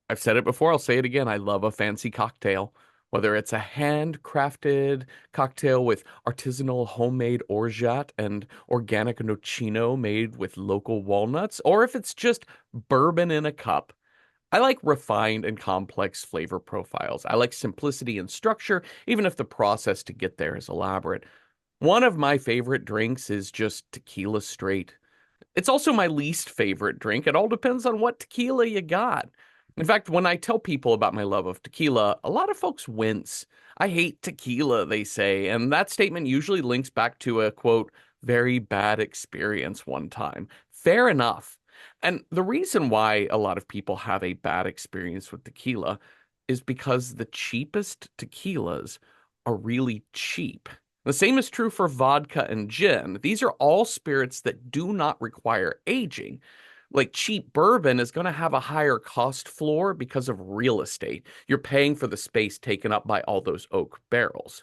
I've said it before, I'll say it again. I love a fancy cocktail. Whether it's a handcrafted cocktail with artisanal homemade orgeat and organic nocino made with local walnuts, or if it's just bourbon in a cup. I like refined and complex flavor profiles. I like simplicity and structure, even if the process to get there is elaborate. One of my favorite drinks is just tequila straight. It's also my least favorite drink. It all depends on what tequila you got. In fact, when I tell people about my love of tequila, a lot of folks wince. I hate tequila, they say, and that statement usually links back to a quote, very bad experience one time. Fair enough. And the reason why a lot of people have a bad experience with tequila is because the cheapest tequilas are really cheap. The same is true for vodka and gin. These are all spirits that do not require aging. Like cheap bourbon is going to have a higher cost floor because of real estate. You're paying for the space taken up by all those oak barrels.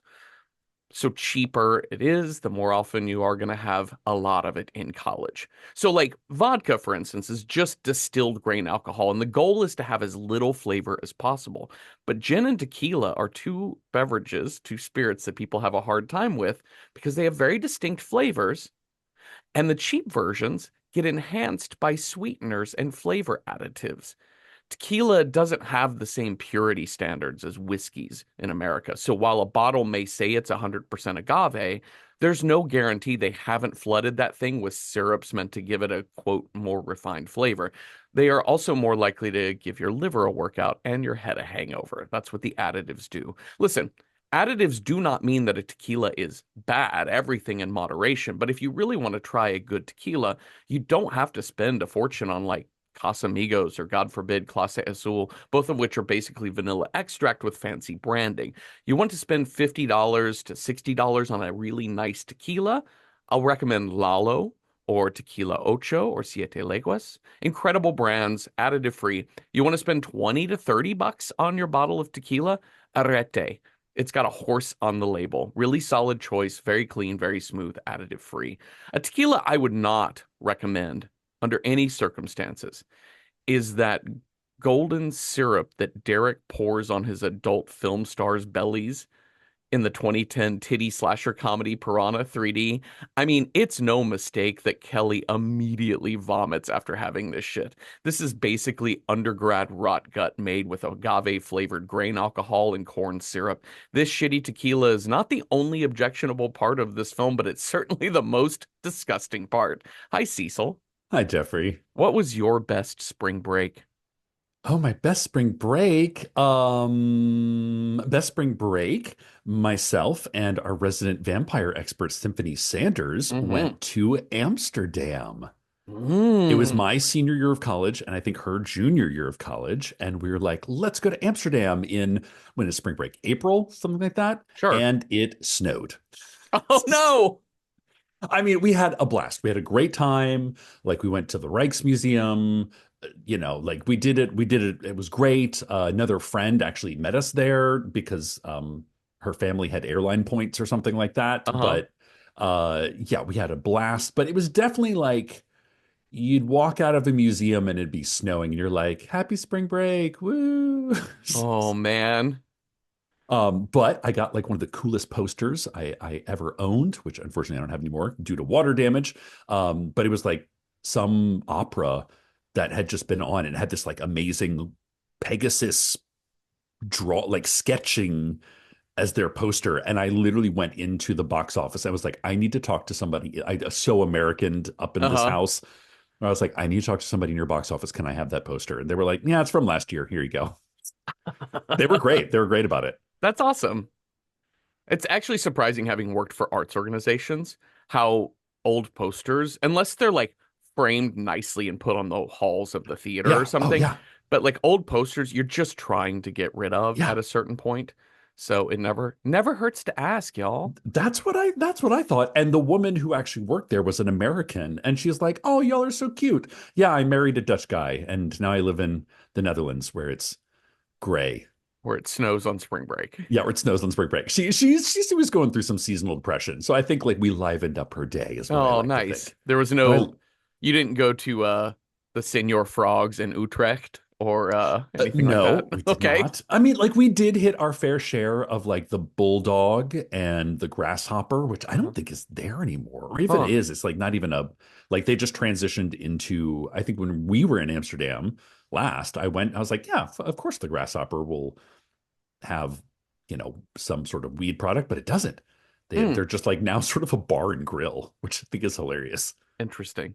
So cheaper it is, the more often you are going to have a lot of it in college. So like vodka, for instance, is just distilled grain alcohol, and the goal is to have as little flavor as possible. But gin and tequila are two beverages, two spirits that people have a hard time with because they have very distinct flavors, and the cheap versions get enhanced by sweeteners and flavor additives. Tequila doesn't have the same purity standards as whiskeys in America. So while a bottle may say it's 100% agave, there's no guarantee they haven't flooded that thing with syrups meant to give it a quote more refined flavor. They are also more likely to give your liver a workout and your head a hangover. That's what the additives do. Listen, additives do not mean that a tequila is bad, everything in moderation. But if you really want to try a good tequila, you don't have to spend a fortune on like Casamigos or God forbid Clase Azul, both of which are basically vanilla extract with fancy branding. You want to spend $50 to $60 on a really nice tequila? I'll recommend Lalo or Tequila Ocho or Siete Leguas. Incredible brands, additive free. You want to spend 20 to 30 bucks on your bottle of tequila? Arete. It's got a horse on the label. Really solid choice, very clean, very smooth, additive free. A tequila I would not recommend under any circumstances is that golden syrup that Derek pours on his adult film stars' bellies in the 2010 titty slasher comedy Piranha 3D. I mean, it's no mistake that Kelly immediately vomits after having this shit. This is basically undergrad rot gut made with agave flavored grain alcohol and corn syrup. This shitty tequila is not the only objectionable part of this film, but it's certainly the most disgusting part. Hi, Cecil. Hi, Jeffrey. What was your best spring break? Oh, my best spring break. Best spring break. Myself and our resident vampire expert, Symphony Sanders, Mm-hmm. went to Amsterdam. It was Mm. my senior year of college, and I think her junior year of college. And we were like, let's go to Amsterdam in when is spring break? April, something like that. Sure. And it snowed. Oh no. I mean, we had a blast. We had a great time. Like we went to the Rijksmuseum, like we did it. It was great. Another friend actually met us there because her family had airline points or something like that. Uh-huh. But yeah, we had a blast. But it was definitely like you'd walk out of the museum and it'd be snowing, and you're like, "Happy spring break, woo!" Oh man. But I got like one of the coolest posters I ever owned, which unfortunately I don't have anymore due to water damage. But it was like some opera that had just been on and had this like amazing Pegasus draw, like sketching as their poster. And I literally went into the box office. I was like, I need to talk to somebody. I so American up in this Uh-huh. house. I was like, I need to talk to somebody in your box office. Can I have that poster? And they were like, yeah, it's from last year. Here you go. They were great. They were great about it. That's awesome. It's actually surprising having worked for arts organizations, how old posters, unless they're like framed nicely and put on the halls of the theater or Yeah. Oh, something, yeah. but like old posters, you're just trying to get rid of Yeah. at a certain point. So it never hurts to ask, y'all. That's what I thought. And the woman who actually worked there was an American, and she's like, "Oh, y'all are so cute." Yeah, I married a Dutch guy, and now I live in the Netherlands where it's gray. Where it snows on spring break. Yeah, where it snows on spring break. She was going through some seasonal depression, so I think like we livened up her day, is what I Oh, like to nice. think. There was But I no, you didn't go to the Senor Frogs in Utrecht or anything like that? No, we did Okay. not. I mean, like we did hit our fair share of like the bulldog and the grasshopper, which I Uh-huh. don't think is there anymore. Or if it Huh. is, it's like not even a like they just transitioned into, I think when we were in Amsterdam last, I was like, yeah, of course the grasshopper will have, some sort of weed product, but it doesn't. Hmm. They're just like now sort of a bar and grill, which I think is hilarious. Interesting.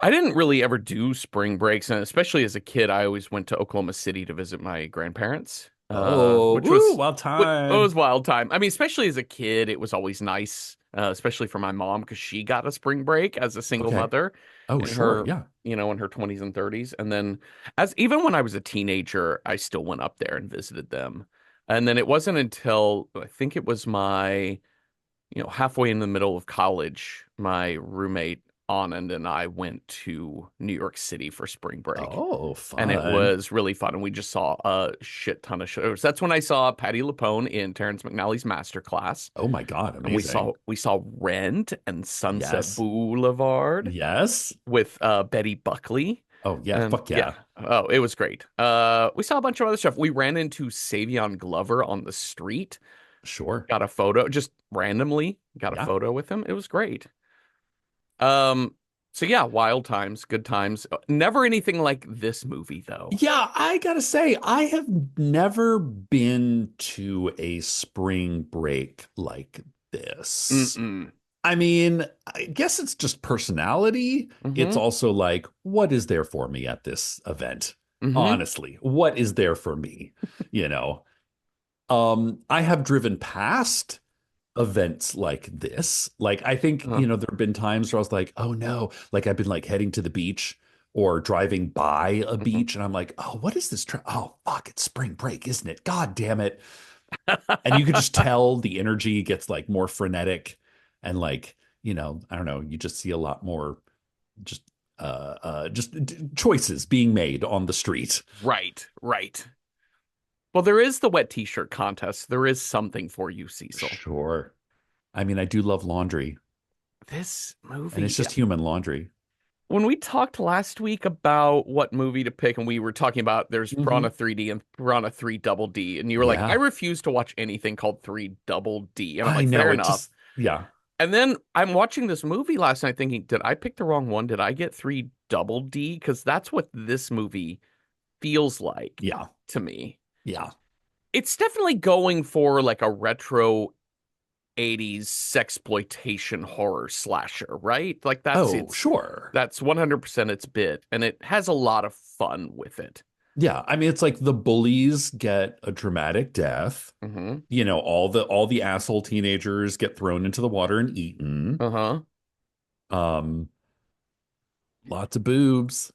I didn't really ever do spring breaks, and especially as a kid, I always went to Oklahoma City to visit my grandparents, Oh, which ooh, was wild what it time. was wild time. I mean, especially as a kid, it was always nice, especially for my mom because she got a spring break as a single Okay. mother Oh, in sure. her, Yeah. in her 20s and 30s. And then as even when I was a teenager, I still went up there and visited them. And then it wasn't until I think it was my halfway in the middle of college, my roommate Anand and I went to New York City for spring break. Oh, And it fun. was really fun. And we just saw a shit ton of shows. That's when I saw Patty LuPone in Terrence McNally's Masterclass. Oh my God, And we amazing. saw Rent and Sunset Yes. Boulevard Yes. with Betty Buckley. Oh yeah, And fuck yeah, yeah. oh, it was great. We saw a bunch of other stuff. We ran into Savion Glover on the street, Sure. got a photo, just randomly got a Yeah. photo with him. It was great. Um, so yeah, wild times, good times. Never anything like this movie though. Yeah, I gotta say, I have never been to a spring break like this. Mm-mm. I mean, I guess it's just personality. It's Mm-hmm. also like, what is there for me at this event? Mm-hmm. Honestly, what is there for me? You know, I have driven past events like this. Like, I think, Uh, there have been times where I was like, oh no, like I've been like heading to the beach or driving by a mhm. beach and I'm like, oh, what is this? Oh, fuck, it's spring break, isn't it? God damn it. And you could just tell the energy gets like more frenetic and like, I don't know, you just see a lot more just choices being made on the street. Right, right. Well, there is the wet t-shirt contest. There is something for you, Cecil. Sure. I mean, I do love laundry, This and movie, it's just human laundry. when we talked last week about what movie to pick, and we were talking about there's Hmm. Piranha 3D and Piranha 3 Double D, and you were like, I Yeah, refuse to watch anything called 3 Double D. And I'm I like, know. fair It enough. just, yeah, And then I'm watching this movie last night thinking, did I pick the wrong one? Did I get 3 Double D? Because that's what this movie feels like yeah, to me. yeah. It's definitely going for like a retro 80s sexploitation horror slasher, right? Like Oh, sure. that's 100% its bit and it has a lot of fun with it. Yeah, I mean, it's like the bullies get a dramatic death. Hmm. All the asshole teenagers get thrown into the water and eaten. Uh-huh. Um, Lots of boobs.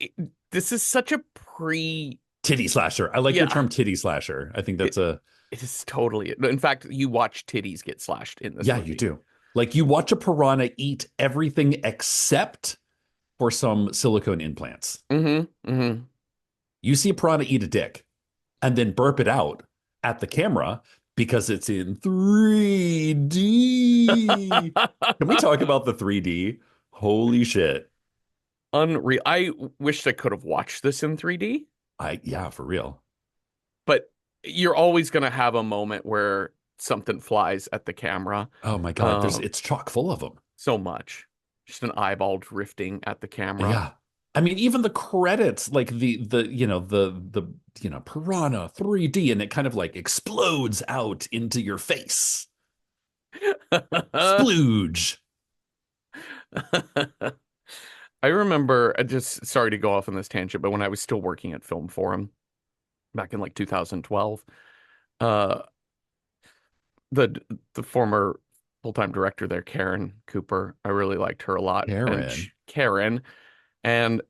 It, this is such a pre Titty slasher. I like your yeah, term titty slasher. I think it, that's a it is totally. In fact, you watch titties get slashed in this yeah, you movie. do. Like you watch a piranha eat everything except for some silicone implants. Hmm. Hmm. You see a piranha eat a dick and then burp it out at the camera because it's in 3D. Can we talk about the 3D? Holy shit. Unreal. I wished I could have watched this in 3D, Yeah, for real. but you're always going to have a moment where something flies at the camera. Oh my God, Um, it's chock full of them. so much. Just an eyeball drifting at the camera. Yeah. I mean, even the credits, like the Piranha 3D, and it kind of like explodes out into your face. Splooge. I remember, just sorry to go off on this tangent, but when I was still working at Film Forum back in like 2012, uh, the the former full-time director there, Karen Cooper, I really liked her a lot. And Karen. Karen and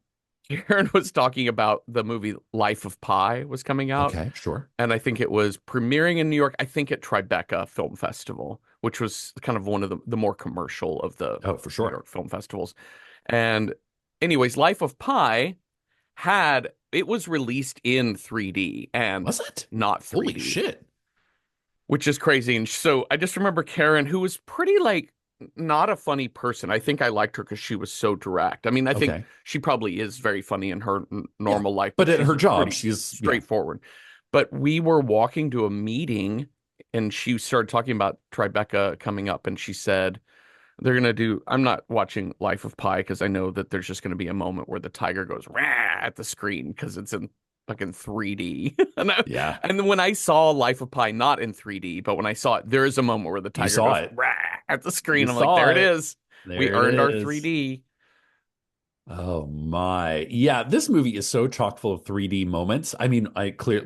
Karen was talking about the movie Life of Pi was coming out, Okay, sure. and I think it was premiering in New York, I think at Tribeca Film Festival, which was kind of one of the more commercial of the Oh, for New sure. York film festivals. And anyways, Life of Pi it was released in 3D and Was it? not Holy 3D, shit. which is crazy. And so I just remember Karen, who was pretty like not a funny person. I think I liked her because she was so direct. I mean, I think Okay. she probably is very funny in her Yeah. normal life, But but at her she's job, pretty she's, yeah. straightforward. But we were walking to a meeting and she started talking about Tribeca coming up and she said they're gonna do I'm not watching Life of Pi because I know that there's just gonna be a moment where the tiger goes rah at the screen because it's in fucking 3D. Yeah. And then when I saw Life of Pi not in 3D, but when I saw it, there is a moment where the You tiger saw goes it. rah at the You screen. I'm like, saw there it it. is. We There it earned our is. 3D. Oh my. Yeah, this movie is so chock full of 3D moments. I mean,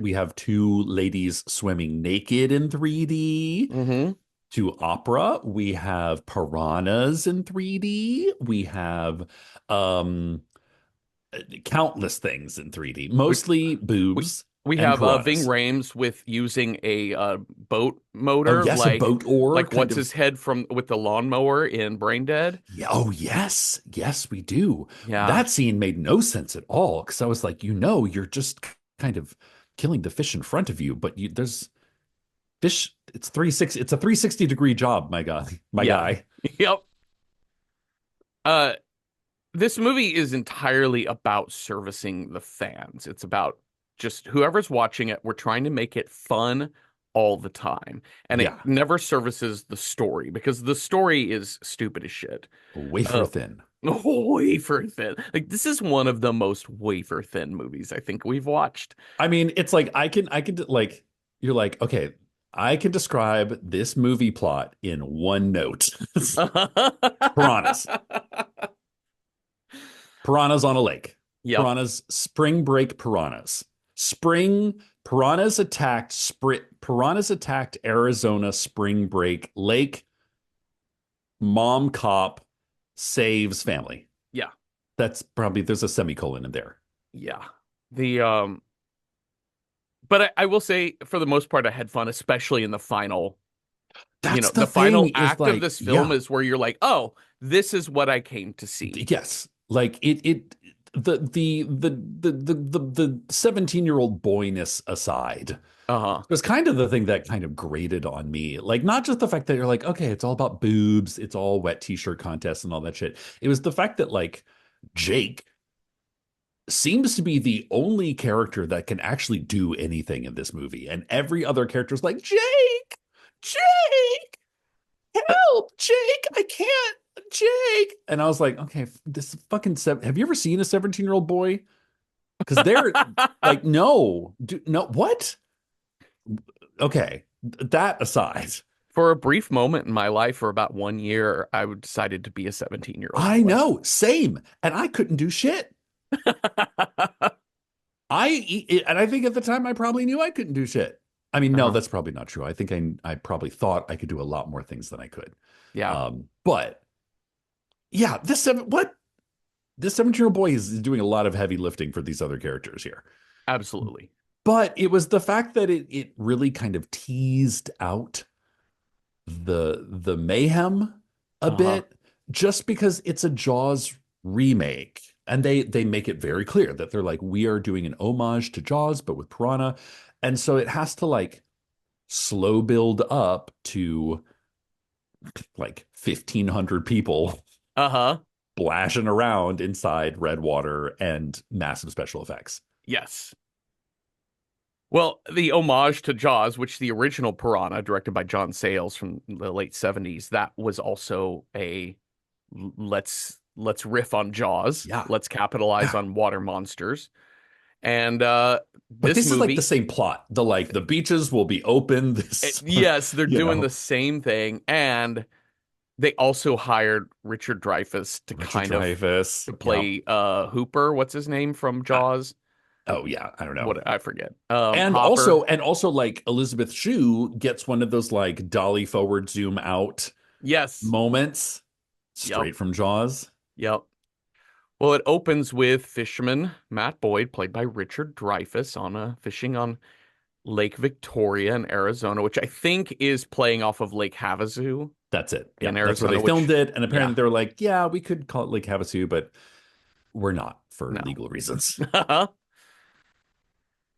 we have two ladies swimming naked in 3D. Hmm. To opera, we have piranhas in 3D. We have um countless things in 3D, We mostly we boobs we and have Ving piranhas. Rhames with using a boat Oh motor, yes, a boat oar like kind what's of. his head from with the lawnmower in Brain Dead. Yeah, oh yes, yes, we do. Yeah, That scene made no sense at all because I was like, you're just kind of killing the fish in front of you, but there's fish. It's 360. It's a 360-degree job, my guy. My yeah, guy. yep. Uh, this movie is entirely about servicing the fans. It's about just whoever's watching it, we're trying to make it fun all the time. And it Yeah, never services the story because the story is stupid as shit. wafer Uh, thin. wafer thin. Like this is one of the most wafer thin movies I think we've watched. I mean, it's like I can like you're like, okay, I can describe this movie plot in one note. Piranhas. Piranhas on a lake. Yep. Piranhas, spring break piranhas. Spring piranhas attacked Arizona spring break lake. Mom cop saves family. Yeah. That's probably there's a semicolon in there. Yeah. The but I will say for the most part I had fun, especially in the final, That's the the thing final is act of like, this film yeah, is where you're like, "Oh, this is what I came to see." yes. Like it the 17-year-old boyness aside, it Uh-huh. was kind of the thing that kind of grated on me. Like, not just the fact that you're like, okay, it's all about boobs, it's all wet t-shirt contests and all that shit. It was the fact that like Jake seems to be the only character that can actually do anything in this movie. And every other character is like, Jake, help, Jake, I can't, Jake. And I was like, okay, this fucking have you ever seen a 17-year-old boy? Because they're like, no, no, what? Okay, that aside, For a brief moment in my life, for about 1 year, I decided to be a 17-year-old I boy. know, same. And I couldn't do shit. And I think at the time I probably knew I couldn't do shit. I mean, no, Uh-huh. that's probably not true. I think I probably thought I could do a lot more things than I could. Yeah, But yeah, this 17-year-old boy is doing a lot of heavy lifting for these other characters here. absolutely. But it was the fact that it really kind of teased out the mayhem a Uh-huh. bit, just because it's a Jaws remake. And they make it very clear that they're like, we are doing an homage to Jaws, but with Piranha. And so it has to like slow build up to like 1,500 people Uh-huh. splashing around inside Redwater and massive special effects. Yes. Well, the homage to Jaws, which the original Piranha, directed by John Sayles from the late 70s, that was also a let's riff on Jaws. Yeah. Let's capitalize Yeah. on water monsters. And But this this is like the movie, same plot. The beaches will be open. This, yes, they're you doing the know, same thing. And they also hired Richard Dreyfuss to Richard kind of Dreyfuss. to Yep. play Hooper, what's his name from Uh, Jaws? oh yeah, I don't know. What I forget. And Hopper. also like Elizabeth Shue gets one of those like dolly forward zoom out Yes. moments Yep. straight from Jaws. Yep. Well, it opens with fisherman Matt Boyd, played by Richard Dreyfuss, on a fishing on Lake Victoria in Arizona, which I think is playing off of Lake Havasu That's it. Yeah, in that's where they Arizona, filmed which, it. And yeah, apparently they're like, yeah, we could call it Lake Havasu, but we're not for no. legal reasons.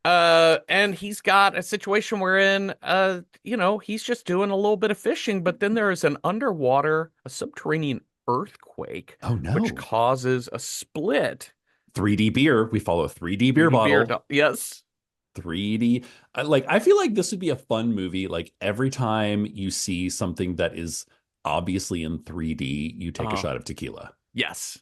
And he's got a situation wherein, he's just doing a little bit of fishing, but then there is a subterranean earthquake, Oh which no. causes a split. 3D beer. We follow a 3D beer 3D beer, bottle. yes. 3D. Like, I feel like this would be a fun movie. Like, every time you see something that is obviously in 3D, you take a Uh, shot of tequila. yes.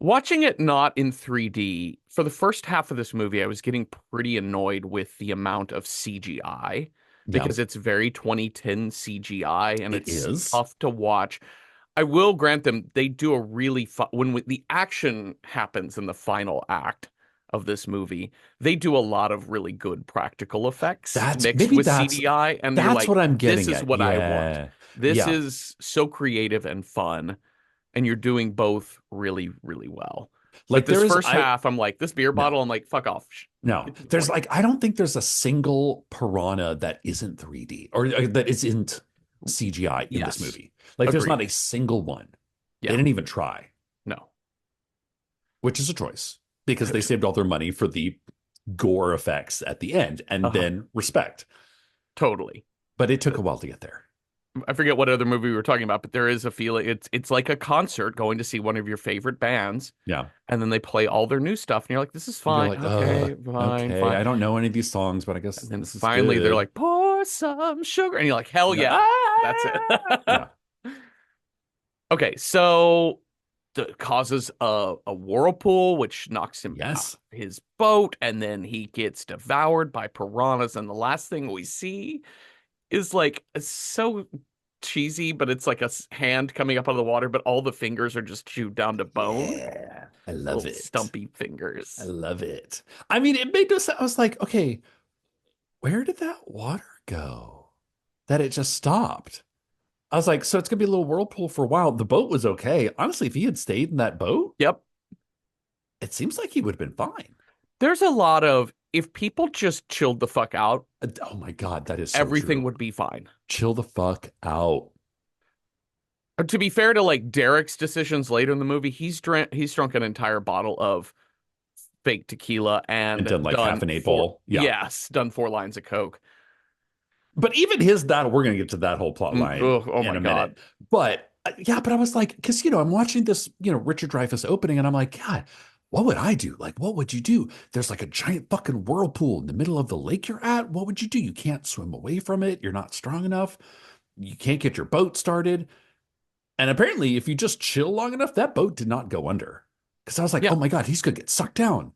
Watching it not in 3D, for the first half of this movie, I was getting pretty annoyed with the amount of CGI Yeah, because it's very 2010 CGI and it it's is. tough to watch. I will grant them they do a really fun the action happens in the final act of this movie. They do a lot of really good practical effects That's mixed maybe with that's CGI, and you're that's like, what I'm this getting is at. what I want. Yeah. This Yeah. is so creative and fun, and you're doing both really, really well. But Like, this there is first I half, I'm like, this beer no. bottle, I'm like, fuck off. No. Get to the There's point. like, I don't think there's a single piranha that isn't 3D, or that isn't CGI in this Yes. movie. Like, there's not Agreed. a single one. They Yeah. didn't even try, No. which is a choice because they saved all their money for the gore effects at the end and Uh-huh. then respect. Totally. But it took a while to get there. I forget what other movie we were talking about, but there is a feeling it's like a concert going to see one of your favorite bands, Yeah. and then they play all their new stuff, and you're like, this is You're fine. like, Okay, fine, okay. fine. I don't know any of these songs, but I And guess then this is finally they're good. like, pour some sugar. And you're like, hell Yeah. yeah, that's it. Yeah. Okay, so causes a whirlpool, which knocks him out Yes. of his boat, and then he gets devoured by piranhas. And the last thing we see is like so cheesy, but it's like a hand coming up out of the water, but all the fingers are just chewed down to bone. Yeah. I love Little it. stumpy I fingers. love it. I mean, it made no sense. I was like, okay, where did that water go? That it just stopped. I was like, so it's gonna be a little whirlpool for a while. The boat was okay. Honestly, if he had stayed in that boat, Yep. it seems like he would have been fine. There's a lot of if people just chilled the fuck out, Oh my God, that is so everything true. would be fine. Chill the fuck out. To be fair to like Derek's decisions later in the movie, he's drunk an entire bottle of fake tequila And and done like half an eight ball. Yeah. done 4 lines of coke. But even his that we're gonna get to that whole plot line Ugh, oh in my a God. minute. But yeah, but I was like, because I'm watching this, Richard Dreyfuss opening, and I'm like, God, what would I do? Like, what would you do? There's like a giant fucking whirlpool in the middle of the lake you're at. What would you do? You can't swim away from it. You're not strong enough. You can't get your boat started. And apparently, if you just chill long enough, that boat did not go under. Because I was like, Yeah. oh my God, he's gonna get sucked down.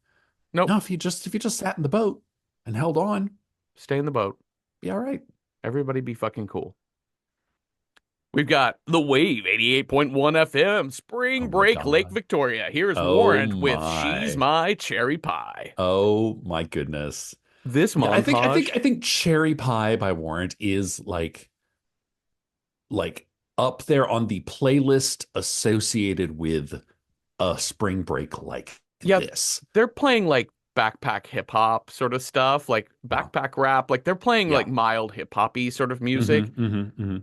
Nope. No, if you just sat in the boat and held on, Stay in the boat. be all right. Everybody be fucking cool. We've got The Wave 88.1 FM, Oh Spring my Break, Lake God. Victoria. Here's Oh Warrant with She's my. My Cherry Pie. Oh my goodness. This Yeah, I think I think montage, I think Cherry Pie by Warrant is like up there on the playlist associated with a spring break like yeah, this. they're playing like backpack hip hop sort of stuff, like Yeah. backpack rap. Like they're playing Yeah. like mild hip hoppy sort of hmm music. hmm hmm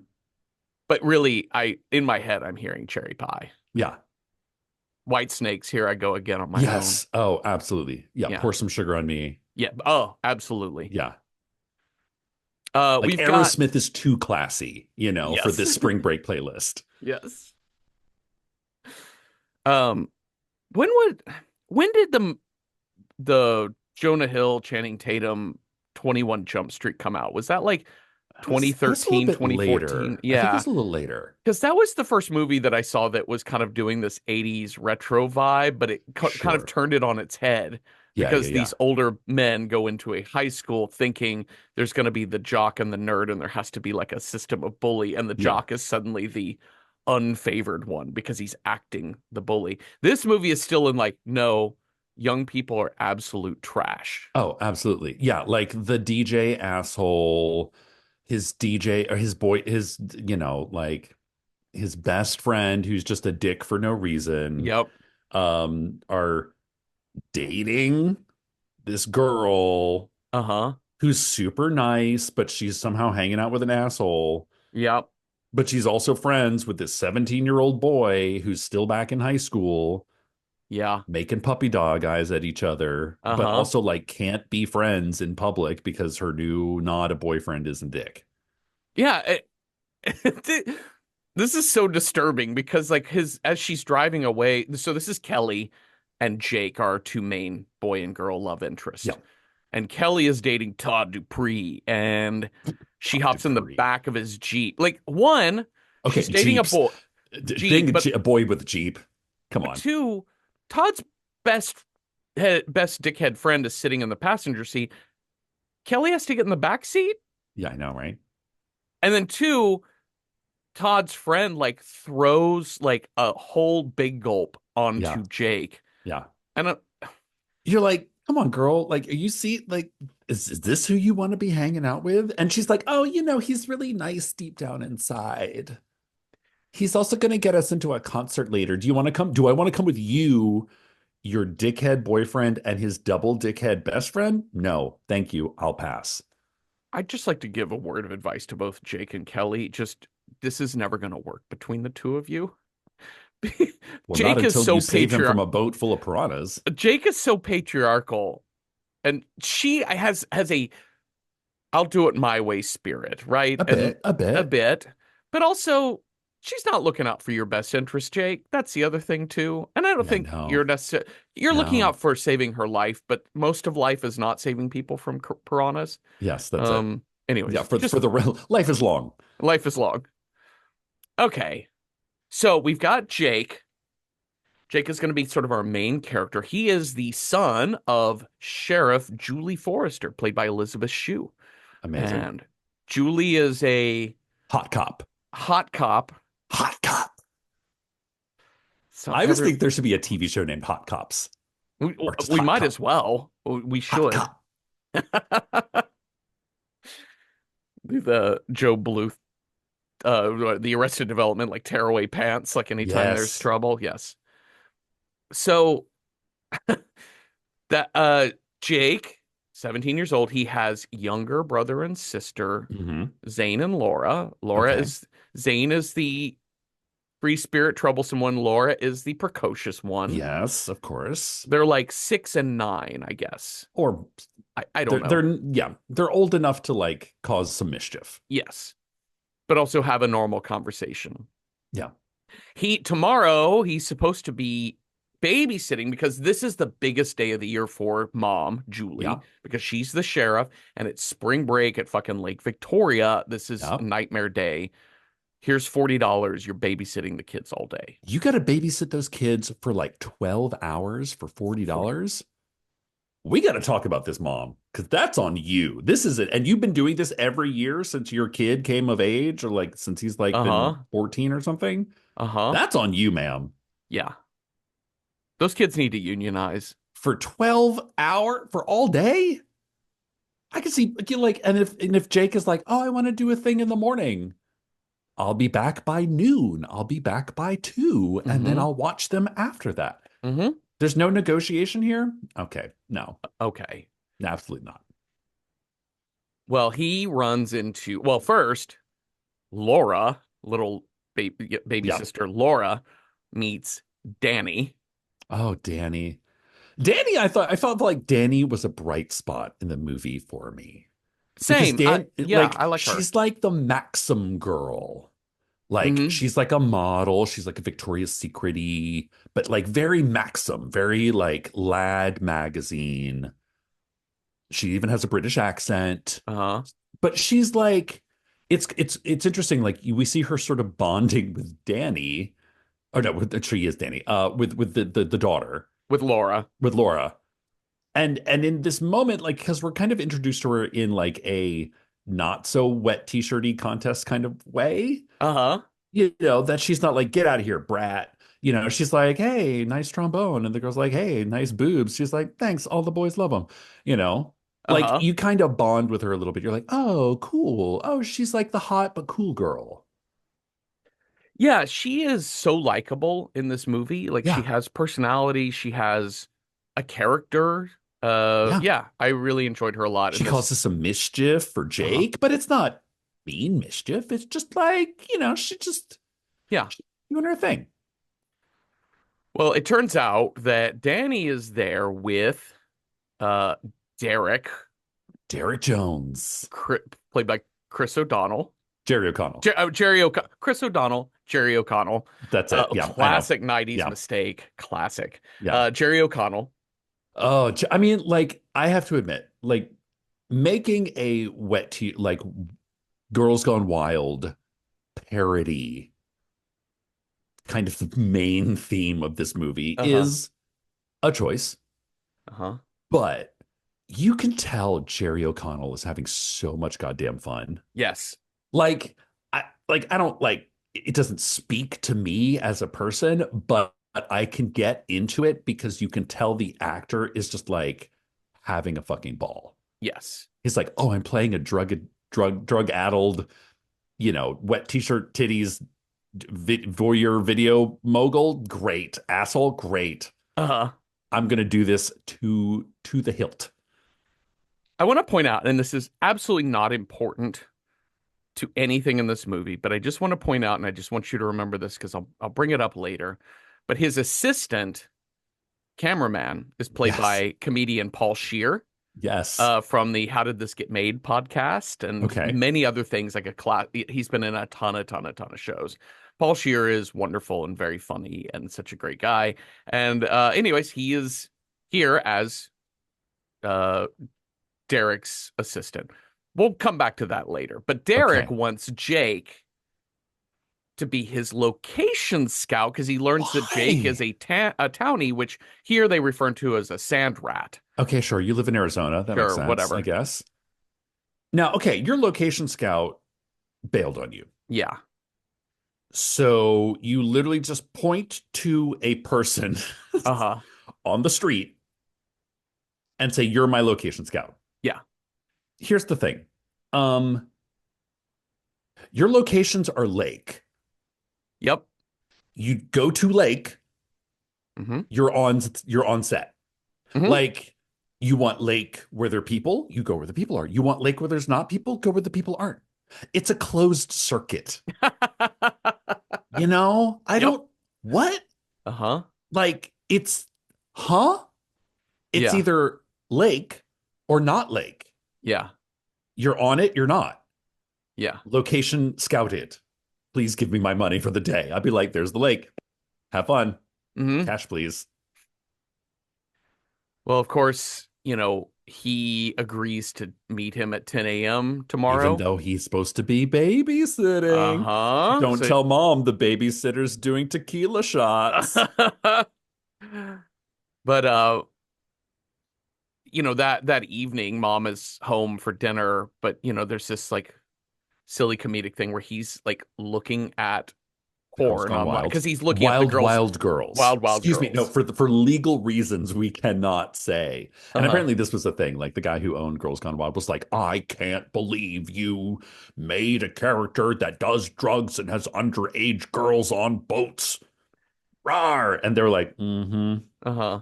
But really, in my head, I'm hearing Cherry Pie. Yeah. White Snakes, Here I Go Again on My Own. Yes. Oh, absolutely. Yeah. Yeah. Pour some sugar on me. Yeah. Oh, absolutely. Yeah. Like, We've got, Aerosmith is too classy, for yes. this spring break playlist. Yes. Um, when would, when did the Jonah Hill, Channing Tatum 21 Jump Street come out? Was that like That's a little 2013, bit 2014? later. I think Yeah. it's a little later. Because that was the first movie that I saw that was kind of doing this 80s retro vibe, but it kind of Sure. turned it on its head Yeah, yeah, because yeah. these older men go into a high school thinking there's going to be the jock and the nerd, and there has to be like a system of bully, and the Yeah. jock is suddenly the unfavored one because he's acting the bully. This movie is still in like, no, young people are absolute trash. Oh, absolutely. Yeah, like the DJ asshole, his DJ or his boy, like his best friend who's just a dick for no reason, Yep. are dating this girl Uh-huh. who's super nice, but she's somehow hanging out with an asshole. Yep. But she's also friends with this 17-year-old boy who's still back in high school. Yeah. making puppy dog eyes at each other, but Uh-huh. also like can't be friends in public because her new not a boyfriend isn't Dick. Yeah. This is so disturbing because like his as she's driving away, so this is Kelly and Jake, our two main boy and girl love interest. Yeah. And Kelly is dating Todd Dupree, and she Todd hops in the Dupree. back of his Jeep. Like one, Okay, she's dating a Jeeps. boy Being Jeep, but a boy with a Jeep. Come on. two, Todd's best dickhead friend is sitting in the passenger seat. Kelly has to get in the back seat, Yeah, I know, right? and then two, Todd's friend like throws like a whole big gulp Yeah. onto Jake. Yeah. And You're like, come on, girl. Like, are you see, like, is this who you want to be hanging out with? And she's like, oh, he's really nice deep down inside. He's also going to get us into a concert later. Do you want to come? Do I want to come with you, your dickhead boyfriend, and his double dickhead best friend? No, thank you. I'll pass. I'd just like to give a word of advice to both Jake and Kelly. Just this is never going to work between the two of you. Well, not Jake is until you so save him from patriarch. a boat full of piranhas. Jake is so patriarchal, and she has a I'll do it my way spirit, right? A And bit, a a bit. bit, but also she's not looking out for your best interest, Jake. That's the other thing too. And I don't Yeah, think you're no, necessarily you're looking no. out for saving her life, but most of life is not saving people from piranhas. Yes, that's it. Yeah, Anyways, for just the real life is long. life is long. Okay. So we've got Jake. Jake is going to be sort of our main character. He is the son of Sheriff Julie Forrester, played by Elizabeth Shue. Amazing. And Julie is a Hot cop. hot cop. Hot cop. So I always every think there should be a TV show named Hot Cops we, or just we Hot might as Cop. well. We Hot should. Cop. The Joe Bluth, the Arrested Development, like tear away pants, like anytime there's Yes. trouble. Yes. So that Jake, 17 years old, he has younger brother and sister, Hmm. Zane and Laura. Okay. Zane is the free spirit, troublesome one. Laura is the precocious one. Yes, of course. They're like 6 and 9, I guess. Or I don't they're know. yeah, they're old enough to like cause some mischief. Yes, but also have a normal conversation. Yeah. Tomorrow he's supposed to be babysitting because this is the biggest day of the year for mom, Julie, Yeah. because she's the sheriff and it's spring break at fucking Lake Victoria. This is Yeah. nightmare day. Here's $40. You're babysitting the kids all day. You got to babysit those kids for like 12 hours for For $40. We got to talk about this, mom, because that's on you. This is it. And you've been doing this every year since your kid came of age, or like since he's like been uh-huh. 14 or something. Uh-huh. That's on you, ma'am. Yeah. Those kids need to unionize. For 12 hour for all day? I can see like, and if Jake is like, oh, I want to do a thing in the morning. I'll be back by noon. I'll be back by 2, and then Mm-hmm. I'll watch them after that. Mm-hmm. There's no negotiation here? Okay. No, Okay. absolutely not. Well, he runs into, well, first, Laura, little baby Yeah. sister Laura, meets Danny. Oh, Danny. Danny, I felt like Danny was a bright spot in the movie for me because Same. Yeah, I like her. she's like the Maxim girl. Like Hmm. she's like a model, she's like a Victoria's Secret-y, but like very Maxim, very like Lad magazine. She even has a British accent, Uh-huh. but she's like, it's interesting. Like we see her sort of bonding with Danny. Oh no, she is Danny. With the daughter With Laura. with Laura, and in this moment, like because we're kind of introduced to her in like a not so wet t-shirty contest kind of way, Uh-huh. that she's not like get out of here, brat. She's like, hey, nice trombone, and the girl's like, hey, nice boobs. She's like, thanks, all the boys love them. You know, like Uh-huh. you kind of bond with her a little bit. You're like, oh, cool. Oh, she's like the hot but cool girl. Yeah, she is so likable in this movie. Like she Yeah, has personality, she has a character. yeah. Yeah, I really enjoyed her a lot in She this. causes some mischief for Uh-huh. Jake, but it's not mean mischief. It's just like, she just Yeah. she's doing her thing. Well, it turns out that Danny is there with uh Derek, Derek Jones, played by Chris O'Donnell. Jerry O'Connell. Chris O'Donnell, Jerry O'Connell. That's it. Yeah, I know. Classic 90s Yeah, mistake. Classic. yeah. Jerry O'Connell. Oh, I mean, like, I have to admit, like, making a like Girls Gone Wild parody kind of the main theme of this movie Uh-huh. is a choice, Uh-huh. but you can tell Jerry O'Connell is having so much goddamn fun. Yes. Like, I don't like it doesn't speak to me as a person, but I can get into it because you can tell the actor is just like having a fucking ball. Yes. He's like, oh, I'm playing a drug-addled, wet t-shirt titties voyeur video mogul. Great. Asshole. Great. Uh-huh. I'm gonna do this to the hilt. I want to point out, and this is absolutely not important to anything in this movie, but I just want to point out, and I just want you to remember this because I'll bring it up later. But his assistant cameraman is played Yes. by comedian Paul Scheer, Yes. from the How Did This Get Made podcast and Okay. many other things like a class. He's been in a ton of shows. Paul Scheer is wonderful and very funny and such a great guy. And anyways, he is here as uh, Derek's assistant. We'll come back to that later. But Derek Okay. wants Jake to be his location scout because he learns that Jake is Why? a townie, which here they refer to as a sand rat. Okay, sure. You live in Arizona. That makes Sure, sense, I whatever. guess. Now, okay, your location scout bailed on you. Yeah. So you literally just point to a person Uh-huh. on the street and say, "You're my location scout." Yeah. Here's the thing. Um, your locations are lake. Yep. You go to lake, Mm-hmm. you're on set. Mm-hmm. Like you want lake where there are people, you go where the people are. You want lake where there's not people, go where the people aren't. It's a closed circuit. I Yep. don't what? Uh-huh. Like it's huh? It's Yeah. either lake or not lake. Yeah. You're on it, you're not. Yeah. Location scouted. Please give me my money for the day. I'd be like, there's the lake. Have fun. Mm-hmm. Cash, please. Well, of course, he agrees to meet him at 10 a.m. Even tomorrow. though he's supposed to be babysitting. Uh-huh. Don't tell mom the babysitter's doing tequila shots. But that evening, mom is home for dinner, but there's this like silly comedic thing where he's like looking at Girls porn Gone online Wild. because he's looking at the Wild, girls, Wild Girls. wild Excuse me. No, girls. for legal reasons, we cannot say. And Uh-huh. apparently, this was a thing. Like the guy who owned Girls Gone Wild was like, I can't believe you made a character that does drugs and has underage girls on boats. Rawr. And they were like, mm-hmm. Uh-huh.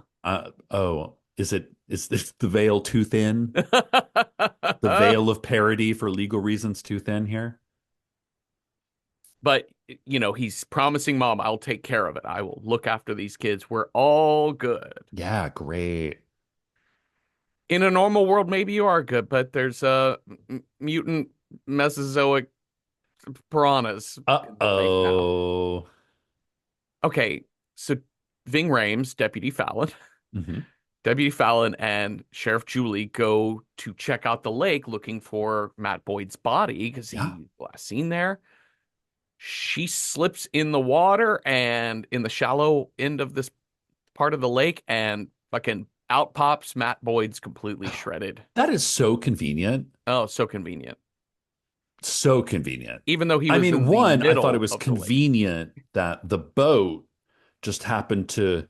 Oh, is this the veil too thin? The veil of parody for legal reasons too thin here? But he's promising mom, I'll take care of it. I will look after these kids. We're all good. Yeah, great. In a normal world, maybe you are good, but there's mutant Mesozoic piranhas in the lake now. Uh-oh. Okay, so Ving Rhames, Deputy Fallon, Mhm. Deputy Fallon and Sheriff Julie go to check out the lake looking for Matt Boyd's body because Yeah. he's last seen there. She slips in the water and in the shallow end of this part of the lake and fucking out pops Matt Boyd's completely shredded. That is so convenient. Oh, so convenient. So convenient. Even though he I was mean, in the one, I thought middle it was of the lake. convenient that the boat just happened to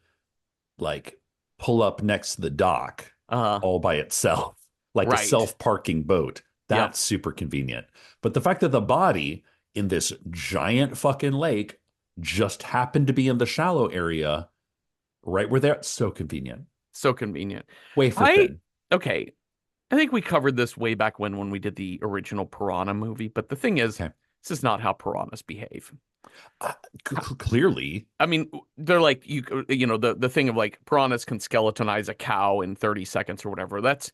like pull up next to the dock Uh, all by itself, like a Right. self-parking boat. That's super convenient. But the fact that the body in this giant fucking lake just happened to be in the shallow area right where they're so convenient. so convenient. Wafer I thin. Okay. I think we covered this way back when we did the original Piranha movie, but the thing is, Okay. this is not how piranhas behave. Uh, Clearly, I mean, they're like you know the thing of like piranhas can skeletonize a cow in 30 seconds or whatever. That's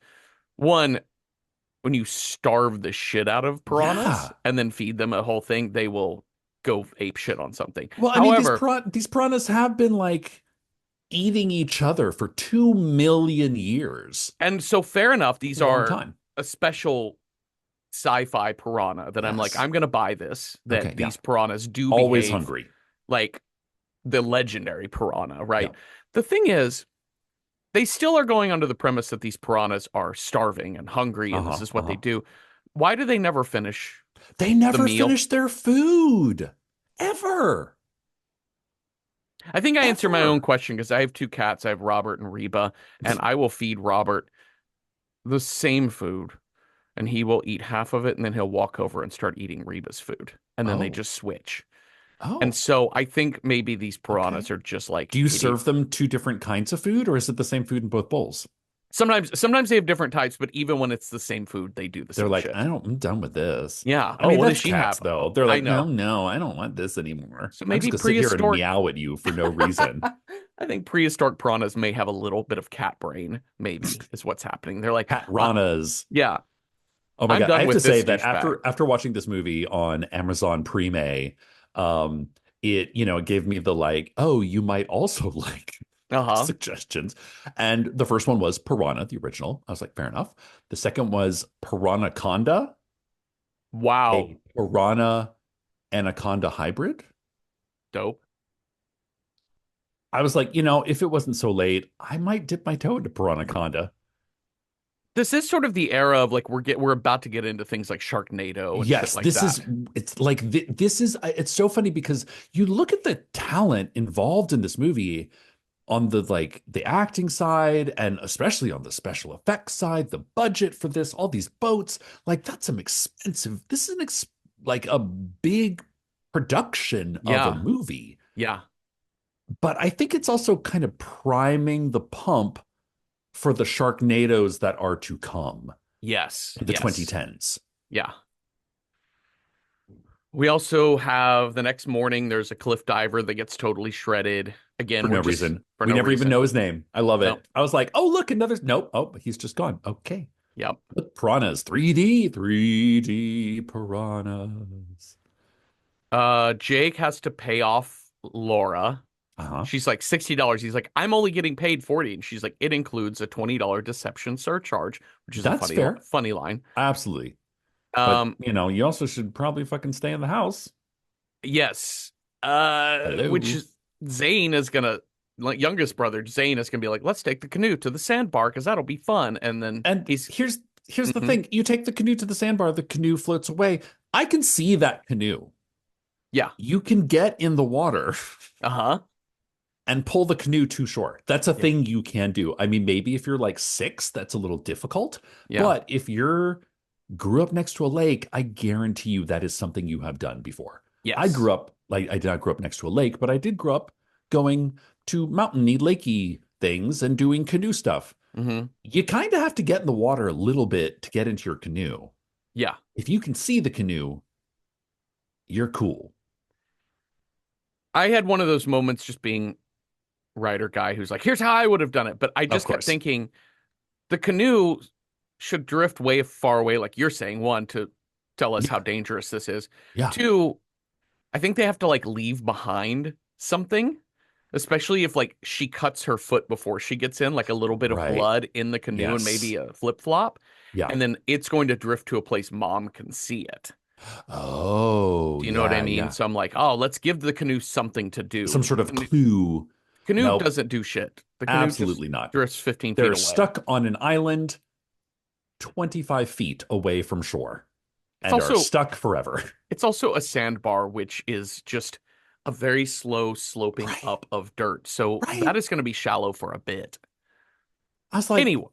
one when you starve the shit out of piranhas yeah. and then feed them a whole thing, they will go ape shit on something. Well, I mean, However, these piranhas have been like eating each other for 2 million years. and so fair enough, It's these a long are time. a special sci-fi piranha that I'm like, Yes. I'm gonna buy this, Okay. that Yeah. these piranhas do Always behave hungry. like the legendary piranha, Yeah. right? The thing is, they still are going under the premise that these piranhas are starving and hungry, and this Uh-huh. is what they Uh-huh. do. Why do they never finish They the never meal? finish their food. Ever. I think I answer my own Ever. question because I have two cats. I have Robert and Reba, and I will feed Robert the same food, and he will eat half of it, and then he'll walk over and start eating Reba's food, and then they Oh. just switch. And Oh. so I think maybe these Okay. piranhas are just like Do you hideous. serve them two different kinds of food, or is it the same food in both bowls? Sometimes they have different types, but even when it's the same food, they do the They're same like, shit. I'm done with this. Yeah. I Oh, mean, what does that's she cats have? though. They're I like, no, know. no, I don't want this anymore. So I'm just maybe gonna sit here and prehistoric. meow at you for no reason. I think prehistoric piranhas may have a little bit of cat brain, maybe is what's happening. They're like, Cat ranas. yeah, Oh my I'm God. I done have to with say this that douchebag. after watching this movie on Amazon Prime, um, it gave me the like, oh, you might also like Uh-huh. suggestions. And the first one was Piranha, the original. I was like, fair enough. The second was Piranaconda, Wow. a Piranha Anaconda hybrid. Dope. I was like, if it wasn't so late, I might dip my toe into Piranaconda. This is sort of the era of like we're about to get into things like Sharknado and shit Yes, like that. it's like this is it's so funny because you look at the talent involved in this movie on the like the acting side and especially on the special effects side, the budget for this, all these boats, like that's some expensive. This is like a big production of a Yeah. movie. Yeah. But I think it's also kind of priming the pump for the Sharknadoes that are to come Yes. in the Yes. 2010s. Yeah. We also have the next morning, there's a cliff diver that gets totally shredded. For Again, we're no just reason. for We no never even reason. know his name. I love Nope. it. I was like, oh, look, another. Nope. Oh, he's just gone. Okay. Yep. Look, piranhas, 3D piranhas. Jake has to pay off Laura. Uh-huh. She's like $60. He's like, I'm only getting paid 40. And she's like, it includes a $20 deception surcharge, which is a That's fair. funny line. Absolutely. But, Um, you also should probably fucking stay in the house. yes. Which Hello. is Zane is gonna like youngest brother Zane is gonna be like, let's take the canoe to the sandbar because that'll be fun. And then And he's here's the mhm. thing. You take the canoe to the sandbar, the canoe floats away. I can see that canoe. Yeah. You can get in the water Uh-huh. and pull the canoe to shore. That's a Yeah. thing you can do. I mean, maybe if you're like 6, that's a little difficult. Yeah. But if you're grew up next to a lake, I guarantee you that is something you have done before. I Yes. grew up like I did not grow up next to a lake, but I did grow up going to mountainy, lakey things and doing canoe stuff. Hmm. You kind of have to get in the water a little bit to get into your canoe. Yeah. If you can see the canoe, you're cool. I had one of those moments just being writer guy who's like, here's how I would have done it. But I Of just kept course. thinking the canoe should drift way far away, like you're saying, one, to tell us how Yeah. dangerous this is. Yeah. Two, I think they have to like leave behind something, especially if like she cuts her foot before she gets in, like a little bit of Right. blood in the canoe and Yes. maybe a flip flop. Yeah. And then it's going to drift to a place mom can see it. Oh, Do you know what I yeah, mean? yeah. So I'm like, oh, let's give the canoe something to Some do. sort of clue. Canoe Nope, doesn't do shit. The canoe just absolutely not. drifts 15 feet They're away. stuck on an island 25 feet away from shore It's and are also stuck forever. it's also a sandbar, which is just a very slow sloping Right, up of dirt. So that right. is going to be shallow for a bit. I was like, Anyway,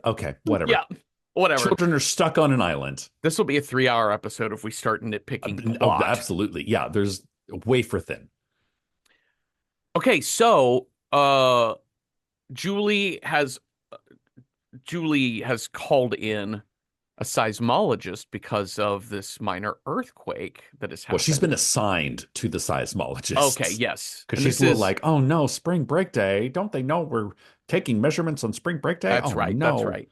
okay, whatever. yeah, whatever. Children are stuck on an island. This will be a 3 hour episode if we start nitpicking Oh, plot. absolutely. Yeah, there's wafer thin. Okay, so Julie has Julie has called in a seismologist because of this minor earthquake that has Well, she's been happened. assigned to the Okay, seismologists yes. because And she's this a little is like, oh no, spring break day. Don't they know we're taking measurements on spring break day? That's Oh right. That's no. right.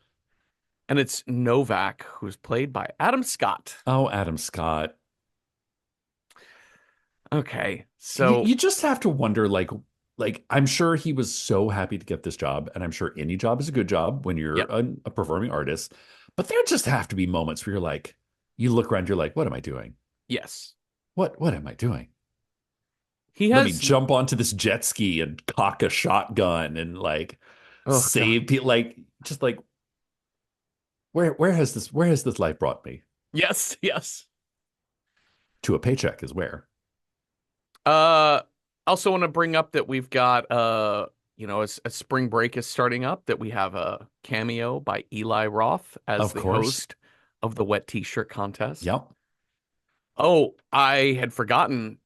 And it's Novak, who's played by Adam Scott. Oh, Adam Scott. Okay. You, So, you just have to wonder, like I'm sure he was so happy to get this job, and I'm sure any job is a good job when you're yep. a performing artist. But there just have to be moments where you're like, you look around, you're like, what am I doing? Yes. What am I doing? He Let me has jump onto this jet ski and cock a shotgun and like Oh God. save people. Like just like where has this life brought me? Yes, yes. To a paycheck is where. Uh Also want to bring up that we've got as spring break is starting up, that we have a cameo by Eli Roth as Of the course. host of the wet t-shirt contest. Yep. Oh, that I had forgotten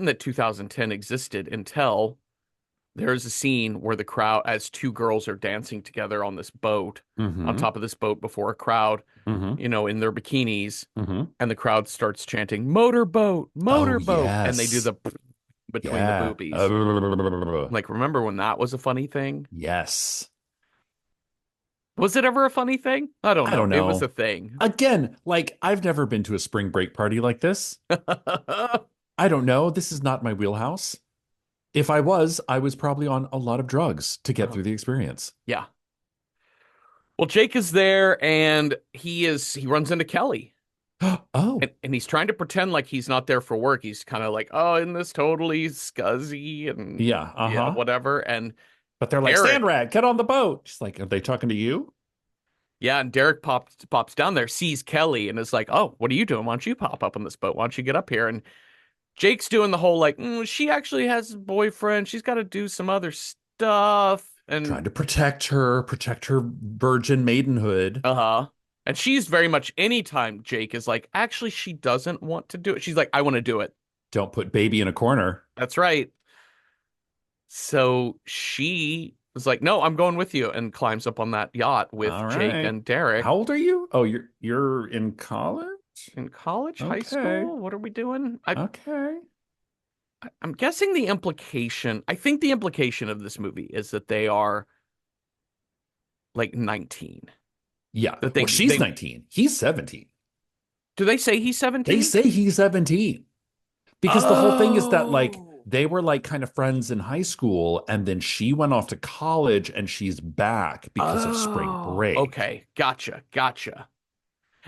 that 2010 existed until there's a scene where the crowd, as two girls are dancing together on this boat, on Mm-hmm. top of this boat before a crowd, Mm-hmm. in their bikinis, Mm-hmm. and the crowd starts chanting motorboat, Oh motorboat, and they do yes. the between the Yeah. boobies. Like, remember when that was a funny thing? Yes. Was it ever a funny thing? I don't I know. don't It was a know. thing. Again, like I've never been to a spring break party like this. I don't know. This is not my wheelhouse. If I was probably on a lot of drugs to get Uh, through the experience. yeah. Well, Jake is there and he runs into Kelly. Oh, And he's trying to pretend like he's not there for work. He's kind of like, oh, isn't this totally scuzzy and yeah, yeah, uh-huh. whatever. And But they're like, Derek, Sandrat, get on the boat. She's like, are they talking to you? yeah, and Derek pops down there, sees Kelly, and is like, oh, what are you doing? Why don't you pop up on this boat? Why don't you get up here? And Jake's doing the whole like, she actually has a boyfriend. She's got to do some other stuff. Trying And to protect her virgin maidenhood. uh-huh. And she's very much anytime Jake is like, actually, she doesn't want to do it. She's like, I want to do it. Don't put baby in a corner. That's right. So she was like, no, I'm going with you, and climbs up on that yacht with All Jake right. and Derek. How old are you? Oh, you're in college? In college, high Okay. school? What are we doing? Okay. I'm guessing I think the implication of this movie is that they are like 19. Yeah. That Well, she's 19. He's 17. Do they say he's They 17? say he's 17. Because the whole thing is that like Oh. they were like kind of friends in high school and then she went off to college and she's back because of spring Oh, break. okay. Gotcha. Gotcha.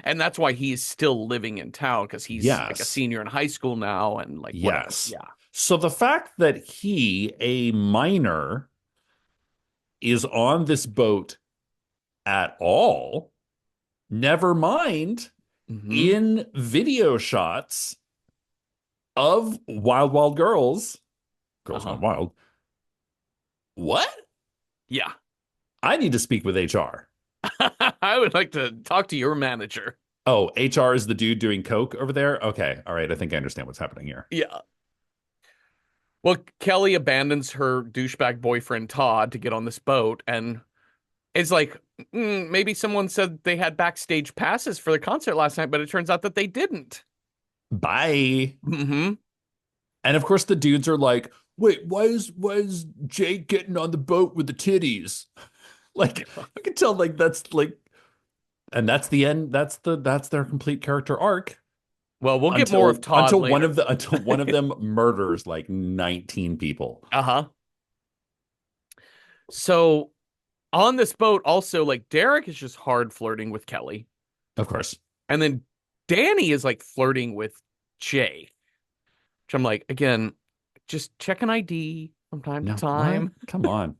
And that's why he's still living in town, because he's like a Yes. senior in high school now and like whatever. Yes. Yeah. So the fact that he, a minor, is on this boat at all, never mind Hmm. in video shots of Wild Wild Girls, Girls Uh-huh. Gone Wild. What? Yeah. I need to speak with HR. I would like to talk to your manager. Oh, HR is the dude doing coke over there? Okay. All right. I think I understand what's happening here. Yeah. Well, Kelly abandons her douchebag boyfriend Todd to get on this boat, and it's like, maybe someone said they had backstage passes for the concert last night, but it turns out that they didn't. Bye. Hmm. And of course the dudes are like, wait, why is Jake getting on the boat with the titties? Like I can tell like that's like and that's the end. That's their complete character arc Well, we'll get more of Todd later. until one of them murders like 19 people. Uh-huh. So on this boat, also, like, Derek is just hard flirting with Kelly. Of course. And then Danny is like flirting with Jay, which I'm like, again, just check an ID from time to No, what? time. Come on.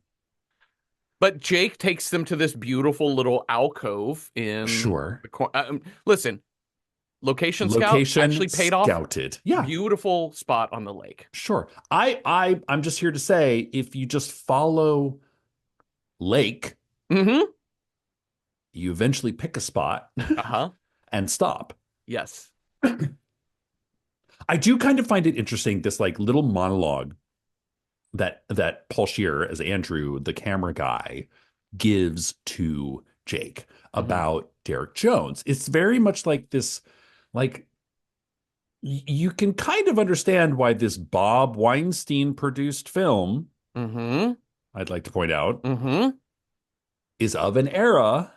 But Jake takes them to this beautiful little alcove in Sure. the corner. Listen, location scout Location actually paid off. scouted. Yeah, Beautiful spot on the lake. sure. I'm just here to say if you just follow Lake, Mm-hmm. you eventually pick a spot Uh-huh. and stop. Yes. I do kind of find it interesting, this like little monologue that Paul Scheer as Andrew, the camera guy, gives to Jake, Hmm. about Derek Jones. It's very much like this, like you can kind of understand why this Bob Weinstein produced film, Hmm. I'd like to point out, Hmm. is of an era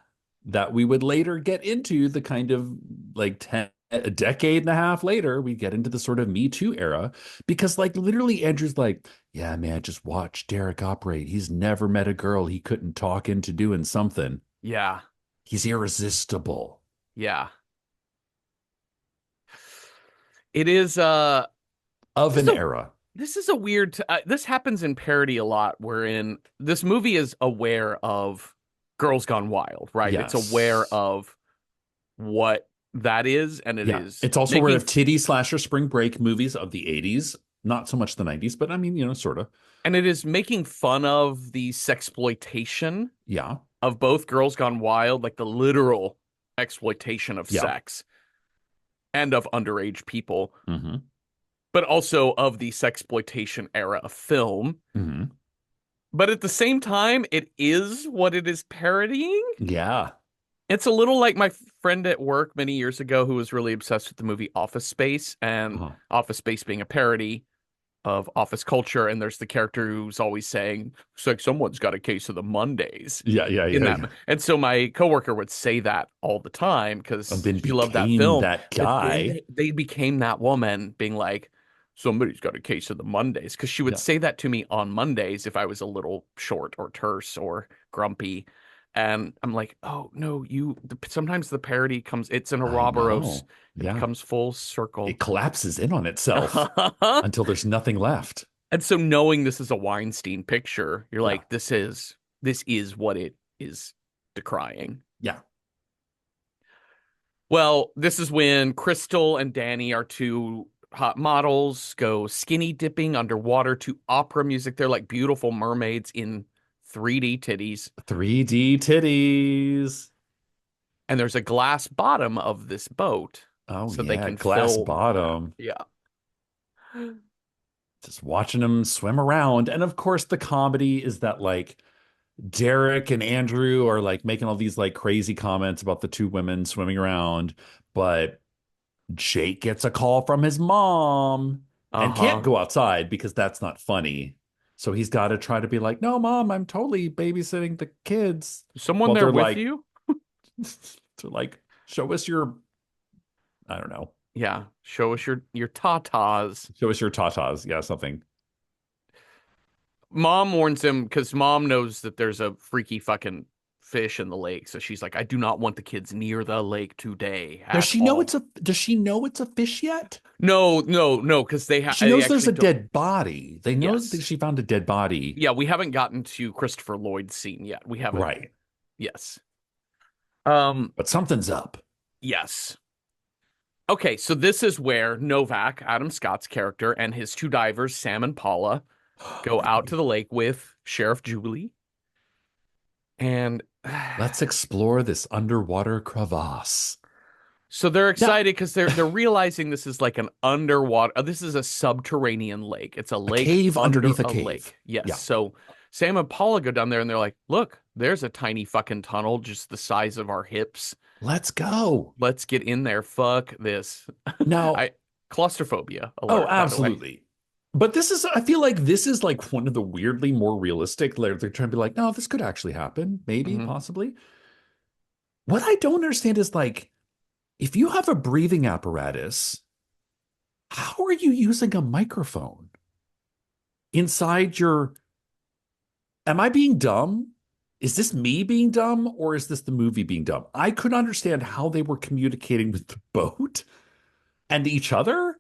that we would later get into the kind of like 10, a decade and a half later, we get into the sort of Me Too era because like literally Andrew's like, yeah, man, just watch Derek operate. He's never met a girl he couldn't talk into doing something. Yeah. He's irresistible. Yeah. It is Of this is an a era. this is a weird this happens in parody a lot wherein this movie is aware of Girls Gone Wild, right? It's aware Yes. of what that is, and it Yeah. is It's also aware making of titty slasher spring break movies of the 80s. Not so much the 90s, but I mean, sort of. and it is making fun of the sexploitation Yeah. of both Girls Gone Wild, like the literal exploitation of Yeah. sex and of underage people, Hmm. but also of the sexploitation era of film. Hmm. But at the same time, it is what it is parodying. Yeah. It's a little like my friend at work many years ago who was really obsessed with the movie Office Space, and Uh-huh. Office Space being a parody of office culture. And there's the character who's always saying, it's like someone's got a case of the Mondays Yeah, yeah, in yeah, that. yeah. And so my coworker would say that all the time And because then she loved that became film. that But then guy. they became that woman being like, somebody's got a case of the Mondays. Because she would Yeah. say that to me on Mondays if I was a little short or terse or grumpy. And I'm like, oh no, sometimes the parody comes, it's an I Ouroboros. know. It Yeah. comes full circle. It collapses in on itself until there's nothing left. And so knowing this is a Weinstein picture, you're Yeah. like, this is what it is decrying. Yeah. Well, this is when Crystal and Danny are two hot models, go skinny dipping underwater to opera music. They're like beautiful mermaids in 3D titties. 3D titties. And there's a glass bottom of this boat Oh, so they yeah. can Glass film that. bottom. Yeah. Just watching them swim around. And of course, the comedy is that like Derek and Andrew are like making all these like crazy comments about the two women swimming around, but Jake gets a call from his mom and can't Uh-huh. go outside because that's not funny. So he's got to try to be like, no, mom, I'm totally babysitting the kids. Someone While there they're with like, you? to like, show us your, I don't know, Yeah. Show us your tatas. show us your tatas. Yeah, something. Mom warns him because mom knows that there's a freaky fucking fish in the lake. So she's like, I do not want the kids near the lake today at all. Does she know it's a fish yet? No, no, no, because She they knows there's actually a don't. dead body. They know that Yes. she found a dead body. Yeah, we haven't gotten to Christopher Lloyd's scene yet. We haven't. Right. Yes. Um, But something's up. yes. Okay, so this is where Novak, Adam Scott's character, and his two divers, Sam and Paula, go out to the lake with Sheriff Jubilee. And Let's explore this underwater crevasse. so they're Now, excited because they're realizing this is like an underwater. This is a subterranean lake. It's a a lake cave under underneath a a cave. lake. Yes. Yeah. So Sam and Paula go down there and they're like, "Look, there's a tiny fucking tunnel, just the size of our hips. Let's go. Let's get in there. Fuck this." Now, I claustrophobia oh, alert, by the way. absolutely. But I feel like this is like one of the weirdly more realistic. They're trying to be like, no, this could actually happen. Maybe, Hmm. possibly. What I don't understand is like, if you have a breathing apparatus, how are you using a microphone inside your? Am I being dumb? Is this me being dumb or is this the movie being dumb? I couldn't understand how they were communicating with the boat and each other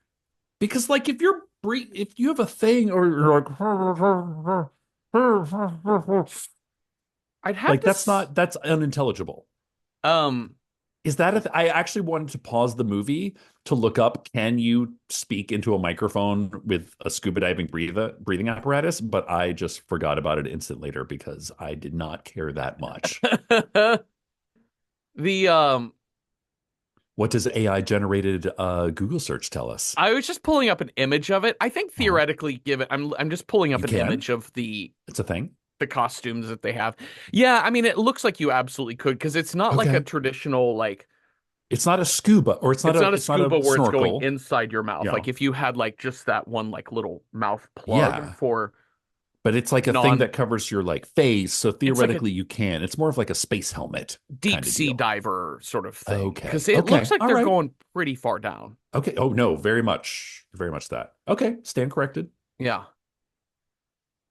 because, like, if you have a thing or you're I'd have like to. that's unintelligible. Um. Is that I actually wanted to pause the movie to look up, can you speak into a microphone with a scuba diving breathing apparatus? But I just forgot about it instant later because I did not care that much. The What does AI generated Google search tell us? I was just pulling up an image of it. I think Uh-huh. theoretically, given I'm just pulling up You an can? image of the It's a thing. the costumes that they have. Yeah, I mean, it looks like you absolutely could because it's not like a Okay. traditional like It's not a scuba or it's not a it's not a scuba where it's going snorkel. inside your mouth. Yeah. Like if you had like just that one like little mouth plug Yeah. for But it's like a thing non, that covers your like face, so it's like a theoretically you can. It's more of like a space helmet deep kind of sea deal. diver sort of thing Okay. because it looks Okay. like All they're right. going pretty far down. Okay. Oh no, very much. Very much that. Okay. Stand corrected. Yeah.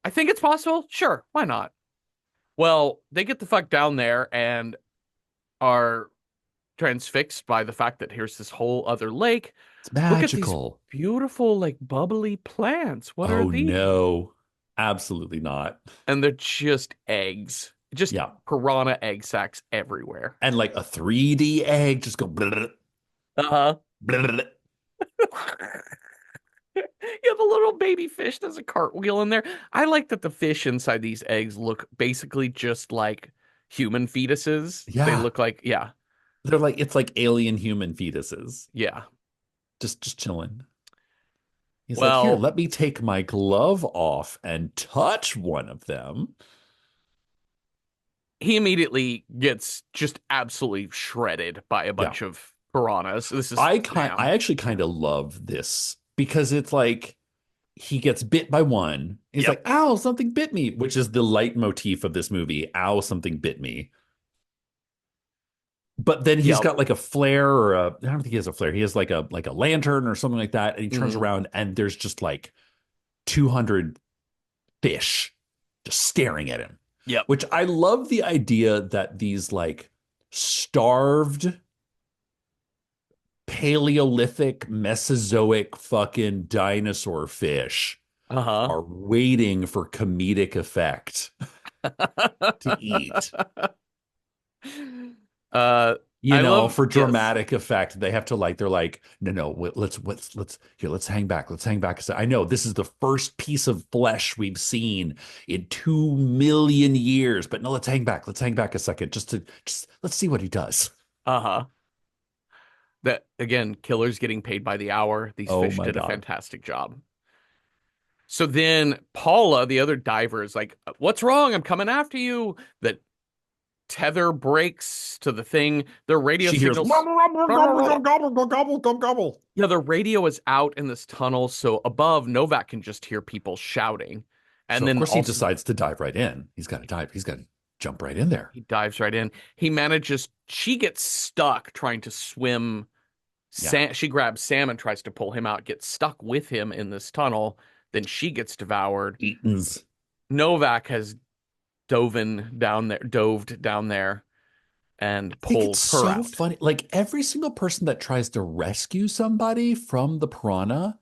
I think it's possible. Sure, why not? Well, they get the fuck down there and are transfixed by the fact that here's this whole other lake. It's Look at these magical. beautiful, like bubbly plants. What are Oh these? no. Absolutely not. And they're just eggs, just Yeah. piranha egg sacs everywhere. And like a 3D egg just go bleh, Uh-huh. bleh. Yeah, the little baby fish does a cartwheel in there. I like that the fish inside these eggs look basically just like human fetuses. They Yeah. look like, yeah, They're like it's like alien human fetuses. yeah. Just chilling. He's like, "Here, Well, let me take my glove off and touch one of them." he immediately gets just absolutely shredded by a Yeah. bunch of piranhas. This is I Sam. actually kind of love this because it's like he gets bit by one. He's Yep. like, "Ow, something bit me," which is the leitmotif of this movie. "Ow, something bit me." But then he's Yep. got like a flare or a I don't think he has a flare. He has like a lantern or something like that, and he turns Mhm. around and there's just like 200 fish just staring at him. Yep. Which I love the idea that these like starved Paleolithic Mesozoic fucking dinosaur fish Uh-huh. are waiting for comedic effect to eat. Uh, You I know, love, for yes. dramatic effect, they have to like they're like, no, let's here, let's hang back, let's hang back. I know this is the first piece of flesh we've seen in 2 million years, but no, let's hang back a second, just let's see what he does. Uh-huh. That again, killers getting paid by the hour. These Oh fish my did a God. fantastic job. So then Paula, the other diver, is like, "What's wrong? I'm coming after you." The tether breaks to the thing. Their radio She hears signals. gobble, gobble, gobble, gobble, gobble, gobble, gobble. Yeah, the radio is out in this tunnel, so above Novak can just hear people shouting. So And of then course he also decides to dive right in. He's got to dive. He's got to jump right in there. he dives right in. He manages, she gets stuck trying to swim. Yeah. She grabs Sam and tries to pull him out, gets stuck with him in this tunnel. Then she gets devoured. Eaton's. Novak has doved down there and I think it's pulled her so out. funny. Like every single person that tries to rescue somebody from the piranha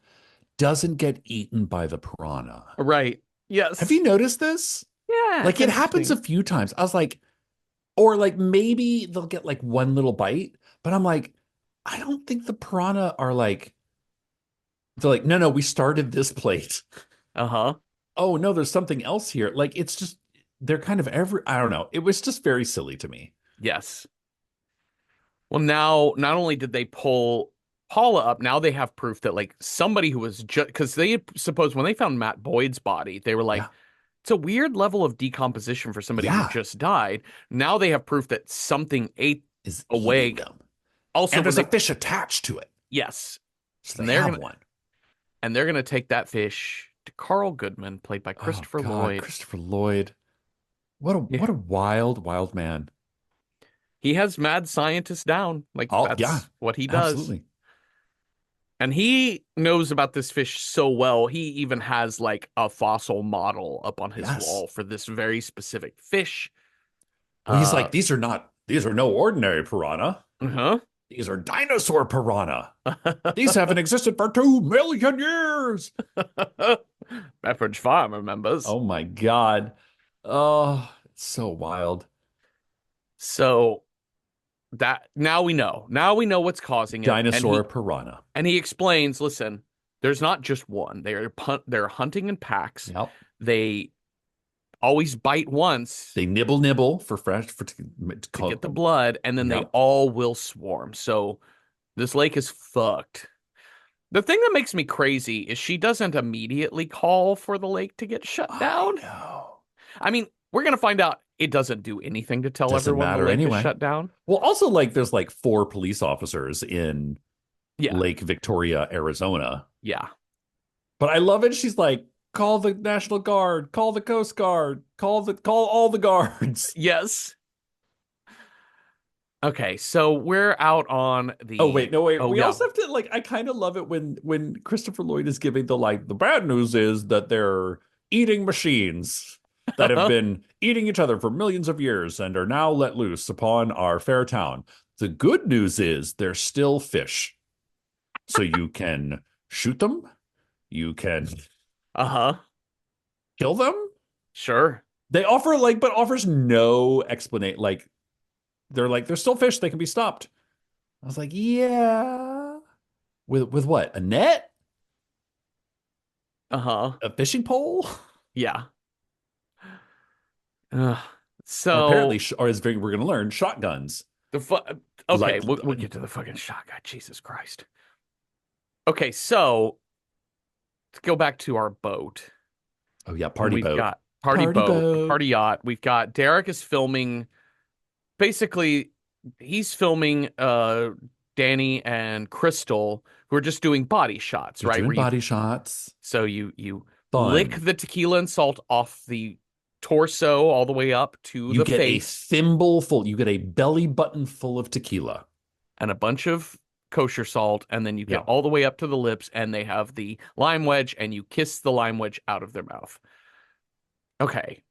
doesn't get eaten by the piranha. Right. Have Yes. you noticed this? Yeah, it's Like it happens a interesting. few times. I was like, or like maybe they'll get like one little bite, but I'm like, I don't think the piranha are like, they're like, no, we started this plate. Uh-huh. Oh no, there's something else here. Like it's just they're kind of I don't know. It was just very silly to me. Yes. Well, now not only did they pull Paula up, now they have proof that like somebody who was just because they suppose when they found Matt Boyd's body, they were like, Yeah. it's a weird level of decomposition for somebody who Yeah. just died. Now they have proof that something ate Is eating away. them. Also, And when there's a they, fish attached to it. yes, So and they have one. they're gonna take that fish to Carl Goodman, played by Oh Christopher God, Lloyd. Christopher Lloyd. Yeah, What a wild, wild man. he has mad scientists down. Like Oh yeah, that's what he does. absolutely. And he knows about this fish so well, he even has like a fossil model up on his Yes. wall for this very specific fish. Well, he's Uh, like, these are no ordinary piranha. huh. These are dinosaur piranha. These haven't existed for 2 million years. Pepperidge Farm remembers. Oh my God. Oh, it's so wild. So that now we know. Now we know what's causing it. Dinosaur piranha. And he explains, listen, there's not just one. They're hunting in packs. Yep. They always bite once They nibble for fresh for to get the blood, and then they yep. all will swarm. So this lake is fucked. The thing that makes me crazy is she doesn't immediately call for the lake to get shut I down. know. I mean, We're gonna find out it doesn't do anything to tell Doesn't everyone the matter lake is anyway. shut down. Well, also like there's like 4 police officers in Yeah, Lake Victoria, Arizona. yeah. But I love it. She's like, call the National Guard, call the Coast Guard, call all the guards. Yes. Okay, so we're out on Oh wait, the. no wait. Oh We yeah. also have to like I kind of love it when Christopher Lloyd is giving the like the bad news is that they're eating machines that have been eating each other for millions of years and are now let loose upon our fair town. The good news is they're still fish. So you can shoot them, you can Uh-huh. kill them. Sure. They offer like but offers no explanation like they're still fish, they can be stopped. I was like, yeah. With what? A net? Uh-huh. A fishing pole? Yeah. Ugh. Or apparently, So or as we're going to learn, shotguns. the fu okay, Like, we'll get to the fucking shotgun. Jesus Christ. Okay, so let's go back to our boat. oh yeah, And party we've boat. got party Party boat, a boat. party yacht. We've got Derek is filming basically he's filming Danny and Crystal who are just doing body shots, They're right? doing Where you body shots. so you lick Fun. the tequila and salt off the torso all the way up to You the get a face thimble full, you get a belly button full of tequila. and a bunch of kosher salt, and then you get Yeah. all the way up to the lips, and they have the lime wedge, and you kiss the lime wedge out of their mouth. Okay.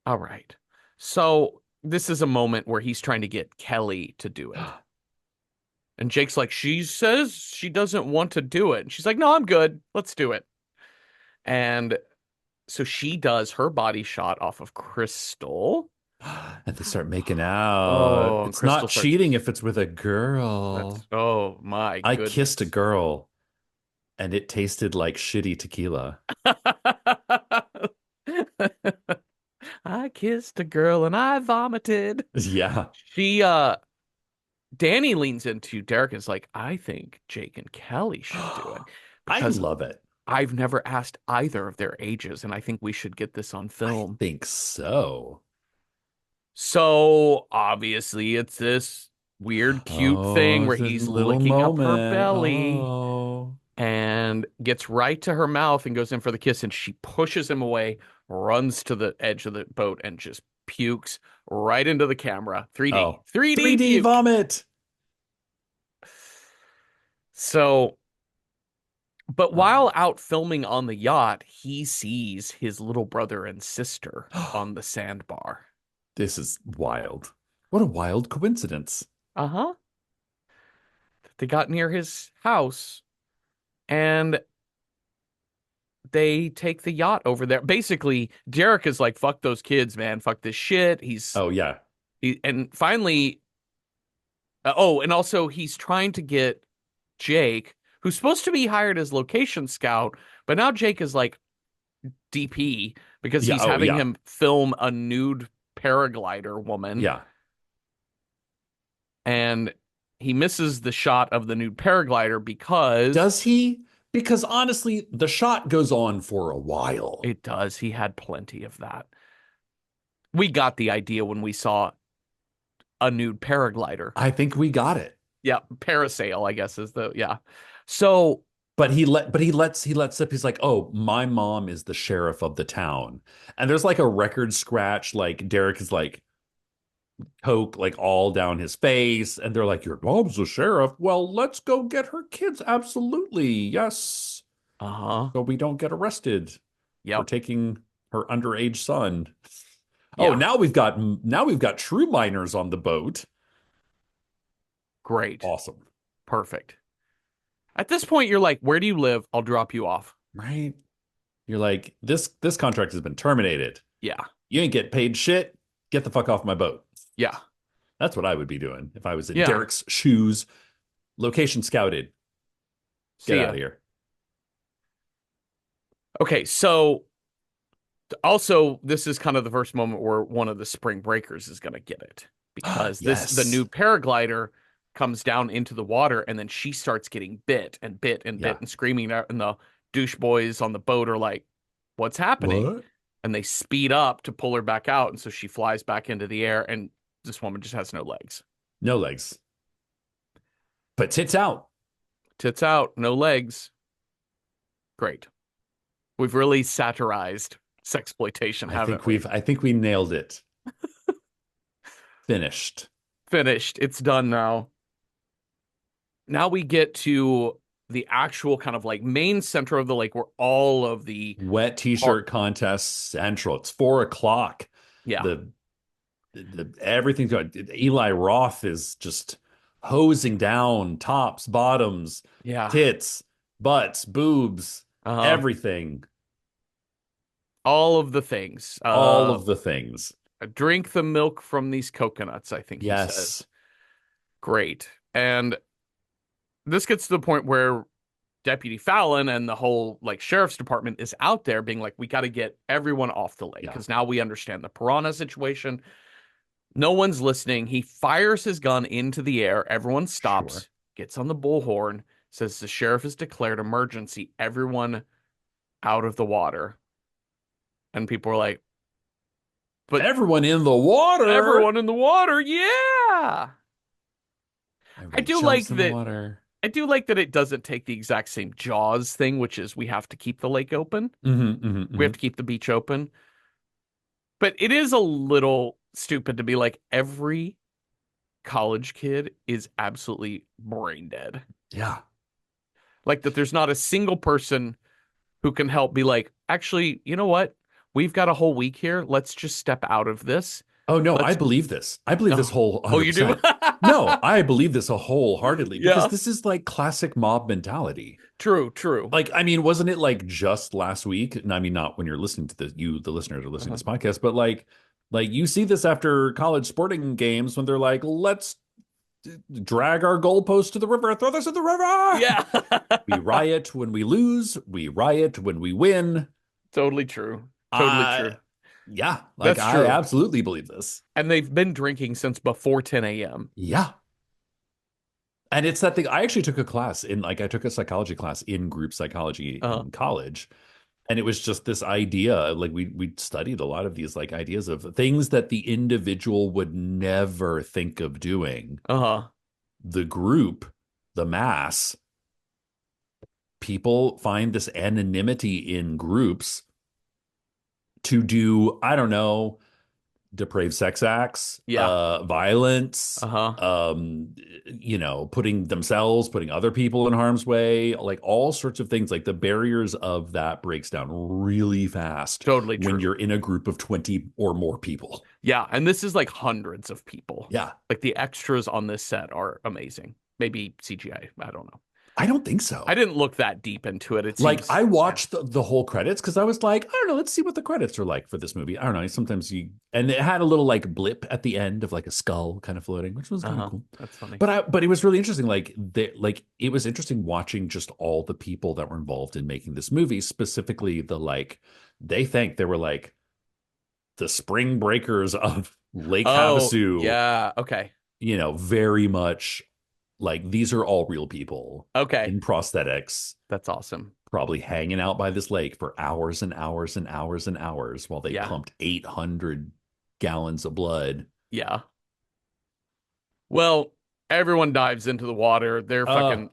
All right. So this is a moment where he's trying to get Kelly to do it. And Jake's like, she says she doesn't want to do it. And she's like, no, I'm good. Let's do it. And so she does her body shot off of Crystal. And they start making out. Oh, and It's Crystal not starts. cheating if it's with a That's, girl. oh my I kissed a goodness. girl and it tasted like shitty tequila. I kissed a girl and I vomited. Yeah. She Danny leans into Derek and is like, I think Jake and Kelly should do it I because love it. I've never asked either of their ages, and I think we should get this on I film. think so. So obviously it's this weird, cute thing Oh, where it's a he's little licking up her moment. belly Oh. and gets right to her mouth and goes in for the kiss, and she pushes him away, runs to the edge of the boat, and just pukes right into the camera. 3D. Oh. 3D 3D puke. vomit. So, but while Oh. out filming on the yacht, he sees his little brother and sister on the sandbar. This is wild. What a wild coincidence. Uh-huh. They got near his house and they take the yacht over there. Basically, Derek is like, fuck those kids, man. Fuck this shit. Oh, yeah. And finally, oh, and also he's trying to get Jake, who's supposed to be hired as location scout, but now Jake is like DP because Yeah. he's Oh, having yeah. him film a nude paraglider woman, Yeah. and he misses the shot of the nude paraglider because Does he? Because honestly, the shot goes on for a while. it does. He had plenty of that. We got the idea when we saw a nude paraglider. I think we got it. Yeah, parasail, I guess is the yeah. So But he lets slip. He's like, oh, my mom is the sheriff of the town. And there's like a record scratch, like Derek is like coke like all down his face. And they're like, your mom's the sheriff. Well, let's go get her kids. Absolutely. Yes. uh-huh. So we don't get arrested for Yep. taking her underage son. Oh, Yeah. now we've got true minors on the boat. Great. Awesome. Perfect. At this point, you're like, where do you live? I'll drop you off. Right? You're like, this contract has been terminated. Yeah. You ain't get paid shit. Get the fuck off my boat. Yeah. That's what I would be doing if I was in Yeah. Derek's shoes. Location scouted. See Get ya. out of here. Okay, so also this is kind of the first moment where one of the spring breakers is going to get it because the Yes. new paraglider comes down into the water and then she starts getting bit and bit and Yeah. bit and screaming out, and the douche boys on the boat are like, what's happening? What? and they speed up to pull her back out, and so she flies back into the air, and this woman just has no legs. No legs, but tits out. Tits out, no legs. Great. We've really satirized sexploitation, haven't we? I think we nailed it. Finished. Finished. It's done now. Now we get to the actual kind of like main center of the lake where all of the Wet t-shirt contest central. It's 4 o'clock. yeah. The everything's going. Eli Roth is just hosing down tops, bottoms, Yeah. tits, butts, boobs, Uh-huh. everything. All of the things. All of the things. Drink the milk from these coconuts, I think he Yes. says. Great. And this gets to the point where Deputy Fallon and the whole like sheriff's department is out there being like, we got to get everyone off the lake Yeah. because now we understand the piranha situation. No one's listening. He fires his gun into the air. Everyone stops, Sure. gets on the bullhorn, says the sheriff has declared emergency. Everyone out of the water. And people are like, but Everyone in the water. everyone in the water, yeah. I Everybody do like jumps in the that. water. I do like that it doesn't take the exact same Jaws thing, which is we have to keep the lake open. We have to keep the beach open. But it is a little stupid to be like every college kid is absolutely brain dead. Yeah. Like that there's not a single person who can help be like, actually, you know what? We've got a whole week here. Let's just step out of this. Oh no, I Let's believe this. I believe this Oh, whole oh, you do? 100%. No, I believe this wholeheartedly because Yeah. this is like classic mob mentality. True, true. Like, I mean, wasn't it like just last week? And I mean, not when you're listening to this, you, the listeners, are listening to this podcast, but like you see this after college sporting games when they're like, let's drag our goalpost to the river, throw this in the river. Yeah. We riot when we lose. We riot when we win. Totally true. Totally true. Yeah, like That's I true. absolutely believe this. And they've been drinking since before 10 a.m. Yeah. And it's that thing. I actually took a class in like I took a psychology class in group psychology in college. And it was just this idea, like we studied a lot of these like ideas of things that the individual would never think of doing. Uh-huh. The group, the mass, people find this anonymity in groups to do, I don't know, depraved sex acts, Yeah. violence, Uh-huh. putting other people in harm's way, like all sorts of things. Like the barriers of that breaks down really fast Totally true. when you're in a group of 20 or more people. Yeah, and this is like hundreds of people. Yeah. Like the extras on this set are amazing. Maybe CGI. I don't know. I don't think so. I didn't look that deep into it. It Like seems, I watched the whole credits because I was like, I don't know, let's see what the credits are like for this movie. I don't know. Sometimes and it had a little like blip at the end of like a skull kind of floating, which was kind of cool. That's funny. But it was really interesting. It was interesting watching just all the people that were involved in making this movie, specifically they were like the spring breakers of Lake Havasu. Yeah. Okay. Very much like these are all real people Okay. in prosthetics, That's awesome. probably hanging out by this lake for hours and hours and hours and hours while they Yeah. pumped 800 gallons of blood. Yeah. Well, everyone dives into the water. They're fucking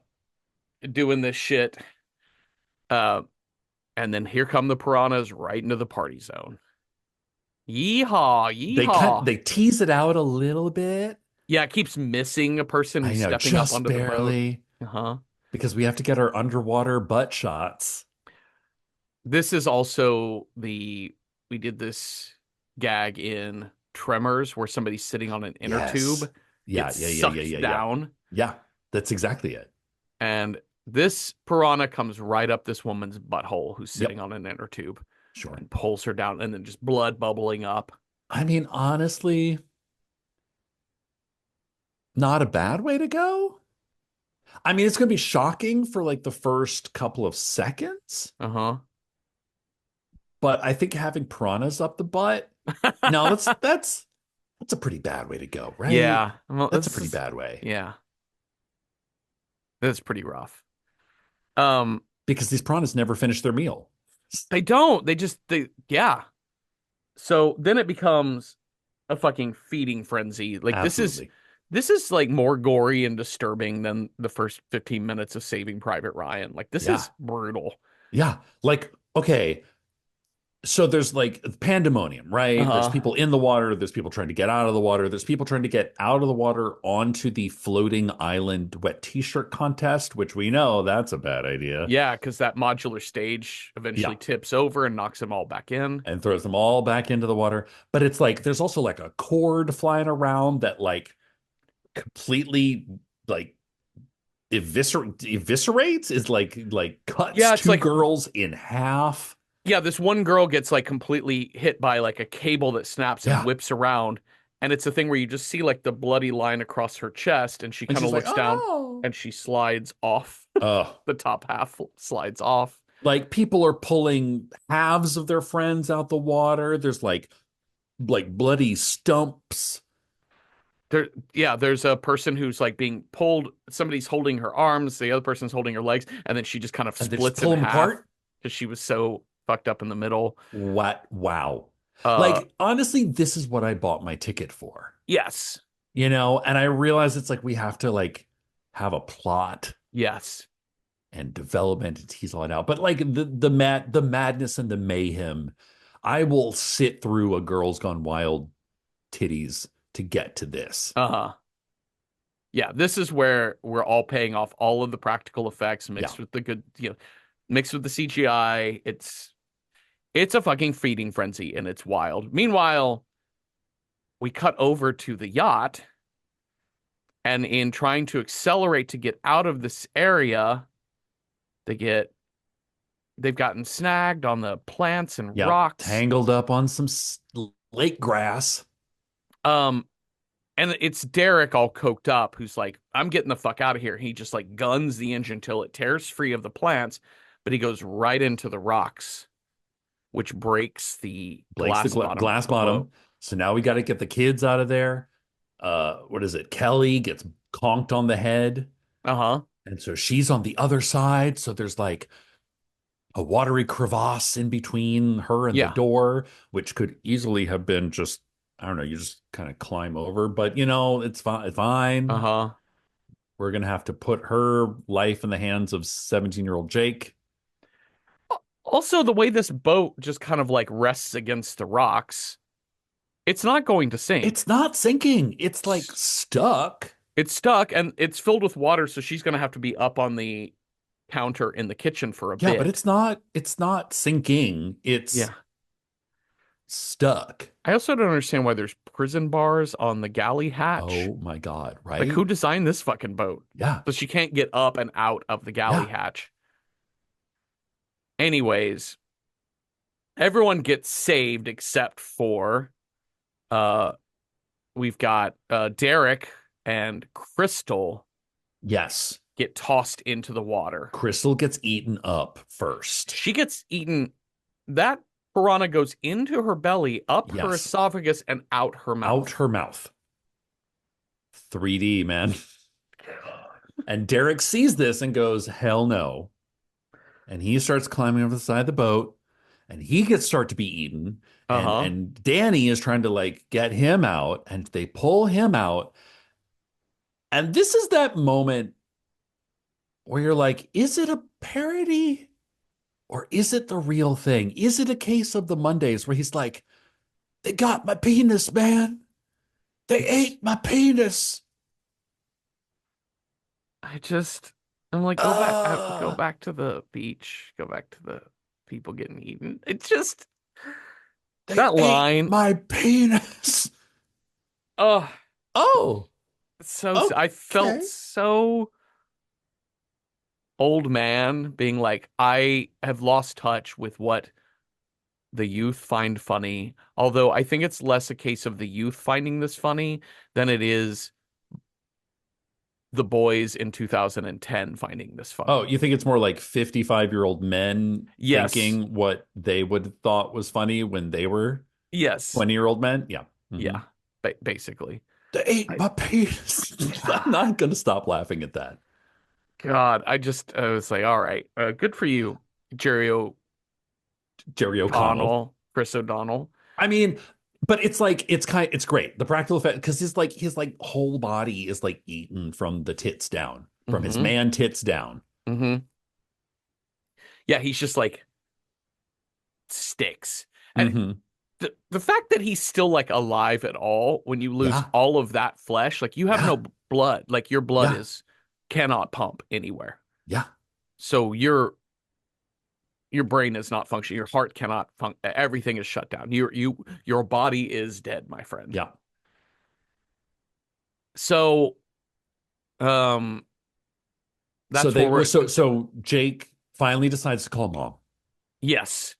doing this shit. And then here come the piranhas right into the party zone. Yeehaw, yeehaw. They tease it out a little bit. Yeah, it keeps missing a person I who's know, stepping up just onto the boat. barely, Uh-huh. because we have to get our underwater butt shots. This is also we did this gag in Tremors where somebody's sitting on an inner Yes. tube. Yeah, It yeah, yeah, sucks yeah, yeah, yeah. down. Yeah, that's exactly it. And this piranha comes right up this woman's butthole who's Yep. sitting on an inner tube Sure. and pulls her down and then just blood bubbling up. I mean, honestly, not a bad way to go. I mean, it's going to be shocking for like the first couple of seconds, Uh-huh. but I think having piranhas up the butt, no, that's a pretty bad way to go, right? Yeah. Well, That's a this pretty is- bad way. Yeah. That's pretty rough. Because these piranhas never finish their meal. They don't. Yeah. So then it becomes a fucking feeding frenzy. Like Absolutely. this is like more gory and disturbing than the first 15 minutes of Saving Private Ryan. Like this Yeah. is brutal. Yeah. Like, okay. So there's like pandemonium, right? There's Uh-huh. people in the water, there's people trying to get out of the water, there's people trying to get out of the water onto the floating island wet t-shirt contest, which we know that's a bad idea. Yeah, because that modular stage Yeah. eventually tips over and knocks them all back in. And throws them all back into the water. But it's like there's also like a cord flying around that like completely like eviscerates is like cuts Yeah, it's two like girls in half. yeah, this one girl gets like completely hit by like a cable that snaps and Yeah. whips around. And it's a thing where you just see like the bloody line across her chest and she And kind of she's like, looks down oh and she slides off. no. The top half slides off. Like people are pulling halves of their friends out the water. There's like bloody stumps. There, yeah, there's a person who's like being pulled. Somebody's holding her arms, the other person's holding her legs, and then she just kind of And they just splits pull in them half apart. because she was so fucked up in the middle. What? Wow. Uh, Like, honestly, this is what I bought my ticket for, yes, And I realize it's like we have to like have a plot yes, and development to tease all it out. But like the madness and the mayhem, I will sit through a Girls Gone Wild titties to get to this. uh-huh. Yeah, this is where we're all paying off all of the practical effects Yeah. mixed with the good, mixed with the CGI. It's a fucking feeding frenzy and it's wild. Meanwhile, we cut over to the yacht, and in trying to accelerate to get out of this area, they get they've gotten snagged on the plants and Yeah. rocks. Tangled up on some lake grass. Um, and it's Derek all coked up who's like, I'm getting the fuck out of here. He just like guns the engine till it tears free of the plants, but he goes right into the rocks, which breaks the Blake's the glass bottom glass of the boat. bottom. So now we got to get the kids out of there. What is it? Kelly gets conked on the head. Uh-huh. And so she's on the other side. So there's like a watery crevasse in between her and the Yeah. door, which could easily have been just, I don't know, you just kind of climb over. But it's fine. It's fine. Uh-huh. We're gonna have to put her life in the hands of 17-year-old Jake. Also, the way this boat just kind of like rests against the rocks, it's not going to sink. It's not sinking. It's like stuck. It's stuck and it's filled with water, so she's going to have to be up on the counter in the kitchen for a Yeah, but bit. it's not sinking. It's Yeah. stuck. I also don't understand why there's prison bars on the galley hatch. Oh my God, Like, right? who designed this fucking boat? Yeah. So she can't get up and out of the galley Yeah. hatch. Anyways, everyone gets saved except for uh we've got Derek and Crystal Yes. get tossed into the water. Crystal gets eaten up first. She gets eaten. That piranha goes into her belly, up her Yes. esophagus, and out her Out mouth. her mouth. 3D, man. And Derek sees this and goes, hell no. And he starts climbing over the side of the boat and he gets start to be eaten. And Uh-huh. and Danny is trying to like get him out and they pull him out. And this is that moment where you're like, is it a parody or is it the real thing? Is it a case of the Mondays where he's like, they got my penis, man. They ate my penis. I just, I'm like, go Uh, back to the beach, go back to the people getting eaten. It's just they that ate line. my penis. Oh, Oh, I felt okay. so old man being like, I have lost touch with what the youth find funny. Although I think it's less a case of the youth finding this funny than it is the boys in 2010 finding this Oh, funny. you think it's more like 55-year-old men Yes. thinking what they would have thought was funny when they were Yes. 20-year-old men? Yeah. Yeah. Basically. They ate I my penis. I'm not going to stop laughing at that. God, I was like, all right, good for you, Jerry Jerry O'Connell. O'Donnell, Chris O'Donnell. I mean, but it's great. The practical effect because his whole body is like eaten from the tits down, from his Hmm. man tits down. Hmm. Yeah, he's just like sticks. And Hmm. the fact that he's still like alive at all when you lose Yeah, all of that flesh, like you have yeah, no blood, like your blood yeah, is cannot pump anywhere. yeah, So your brain is not functioning, your heart cannot function, everything is shut down. Your body is dead, my friend. yeah. So um So that's they where well, we're so Jake finally decides to call mom. yes.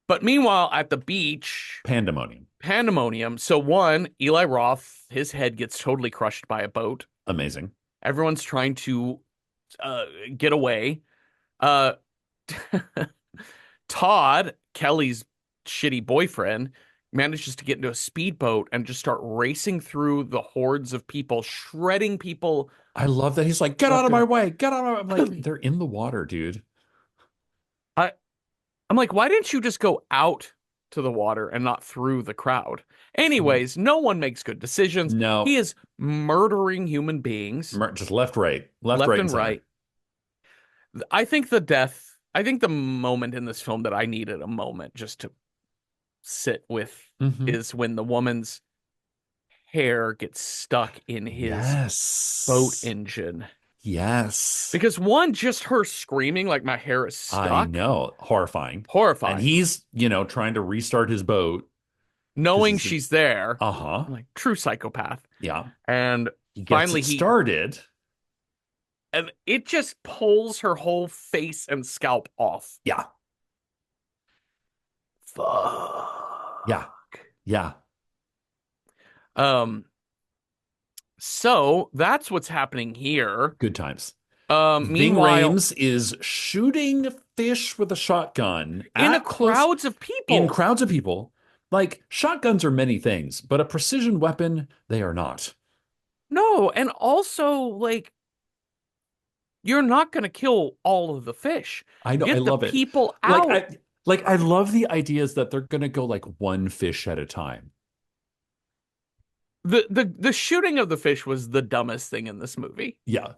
But meanwhile at the beach, Pandemonium. pandemonium. So one, Eli Roth, his head gets totally crushed by a boat. Amazing. Everyone's trying to get away. Uh, Todd, Kelly's shitty boyfriend, manages to get into a speedboat and just start racing through the hordes of people, shredding people I love that he's like, get out left of and my right. way, get out of my. I'm like, they're in the water, dude. I, I'm like, why didn't you just go out to the water and not through the crowd? Anyways, no one makes good decisions. He No, is murdering human beings just left, left right, and and center. right. I think the moment in this film that I needed a moment just to sit with Hmm. is when the woman's hair gets stuck in his boat Yes, engine. yes. Because one, just her screaming like my hair is I stuck, know, horrifying. And horrifying. he's, trying to restart his boat because Knowing he's, she's there, uh-huh, I'm like true psychopath. yeah. And He gets finally it he started. and it just pulls her whole face and scalp off. Yeah, yeah, Fuck. yeah. Um, so that's what's happening here. Good times. Ving Meanwhile, Rhames is shooting fish with a shotgun in a at close crowds of in people. crowds of people. Like shotguns are many things, but a precision weapon, they are not. No, and also like you're not going to kill all of the fish. I know, I Get the love it. people Like out. I love the ideas that they're gonna go like one fish at a time. The shooting of the fish was the dumbest thing in this movie. Yeah.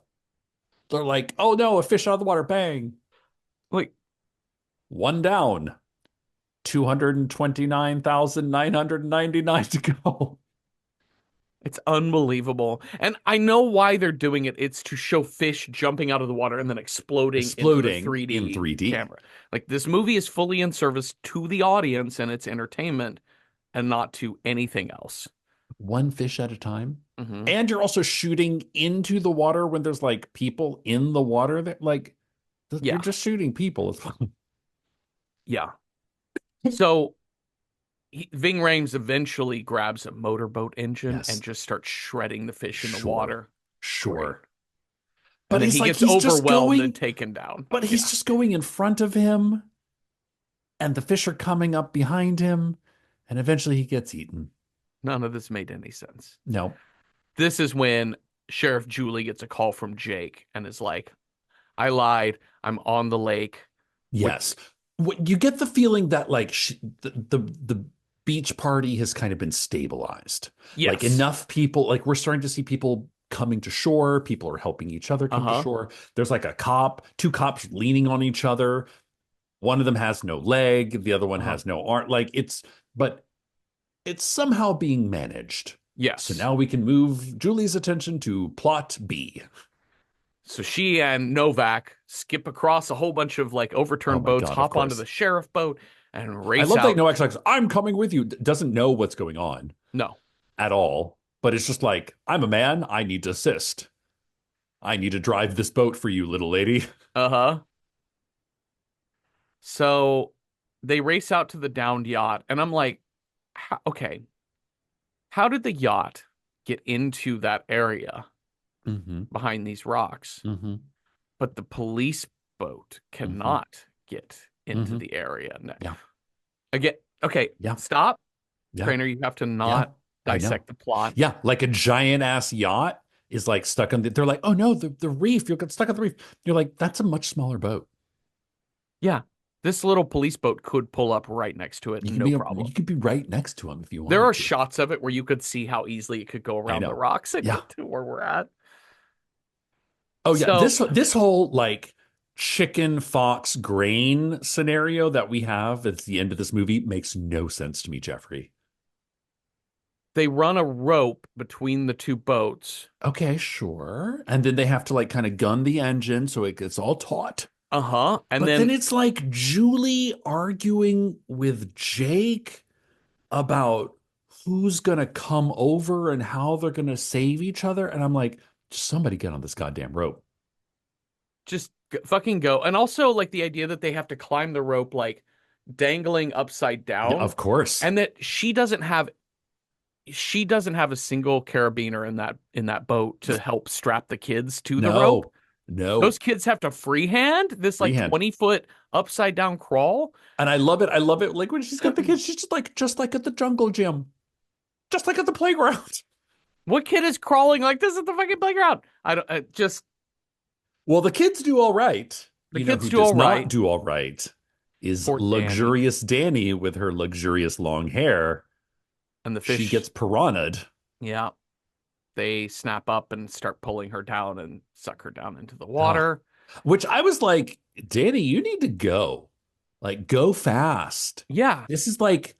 They're like, oh no, a fish out of the water, bang. Like One down. 229,999 to go. it's unbelievable. And I know why they're doing it. It's to show fish jumping out of the water and then exploding into the Exploding in 3D 3D. camera. Like this movie is fully in service to the audience and its entertainment and not to anything else. One fish at a time. Hmm. And you're also shooting into the water when there's like people in the water that like you're Yeah. just shooting people. Yeah. So Ving Rhames eventually grabs a motorboat engine and Yes, just starts shredding the fish in the sure, water. Great. sure. And But then it's he like gets overwhelmed and he's Yeah. just going in front of him, and the fish are coming up behind him, and eventually he gets eaten. None of this made any sense. No. This is when Sheriff Julie gets a call from Jake and is like, I lied. I'm on the lake with, Yes. You get the feeling that like the beach party has kind of been stabilized. Like yes. enough people, like we're starting to see people coming to shore. People are helping each other come to Uh-huh. shore. There's like two cops leaning on each other. One of them has no leg, the other one Uh-huh. has no arm. But it's somehow being managed. So Yes. now we can move Julie's attention to plot B. So she and Novak skip across a whole bunch of like Oh overturned my boats, God, of hop onto the course. sheriff boat, and I race love that out. Noak's like, I'm coming with you. Doesn't know what's going on No. at all. But it's just like, I'm a man. I need to assist. I need to drive this boat for you, little lady. Uh-huh. So they race out to the downed yacht, and I'm like, okay, how did the yacht get into that area Mm-hmm. behind these rocks? Mm-hmm. But the police boat Mm-hmm. cannot get into Mm-hmm. the area. Yeah. Again, okay, Yeah. stop. Yeah. Trainer, you have to Yeah. not I know. dissect the plot. Yeah. Like a giant ass yacht is like stuck on they're like, oh no, the reef, you'll get stuck on the reef. You're like, that's a much smaller boat. Yeah. This little police boat could pull up right next to it, no You problem. could be right next to him if you There wanted are to. shots of it where you could see how easily it could go I around the know. rocks and Yeah. get to where we're at. Oh yeah. So This whole like chicken fox grain scenario that we have at the end of this movie makes no sense to me, Jeffrey. they run a rope between the two boats. Okay, sure. And then they have to like kind of gun the engine so it gets all taut. Uh-huh. And But then then it's like Julie arguing with Jake about who's gonna come over and how they're gonna save each other. And I'm like, somebody get on this goddamn rope. just fucking go. And also like the idea that they have to climb the rope like dangling upside Yeah, down of course. and that she doesn't have a single carabiner in that boat to help strap the kids to the rope. No, no. Those kids have to freehand this like Freehand. 20-foot upside down crawl. And I love it. I love it. Like when she's got the kids, she's just like at the jungle gym, just like at the playground. What kid is crawling like this at the fucking playground? I don't just Well, the kids do all right. the You know kids who do does all not right. do all right is Poor Danny luxurious Danny with her luxurious long hair. and the She fish. gets piranha'd, Yeah, they snap up and start pulling her down and suck her down into the oh, water. which I was like, Danny, you need to go. Like, go fast. Yeah, This is like,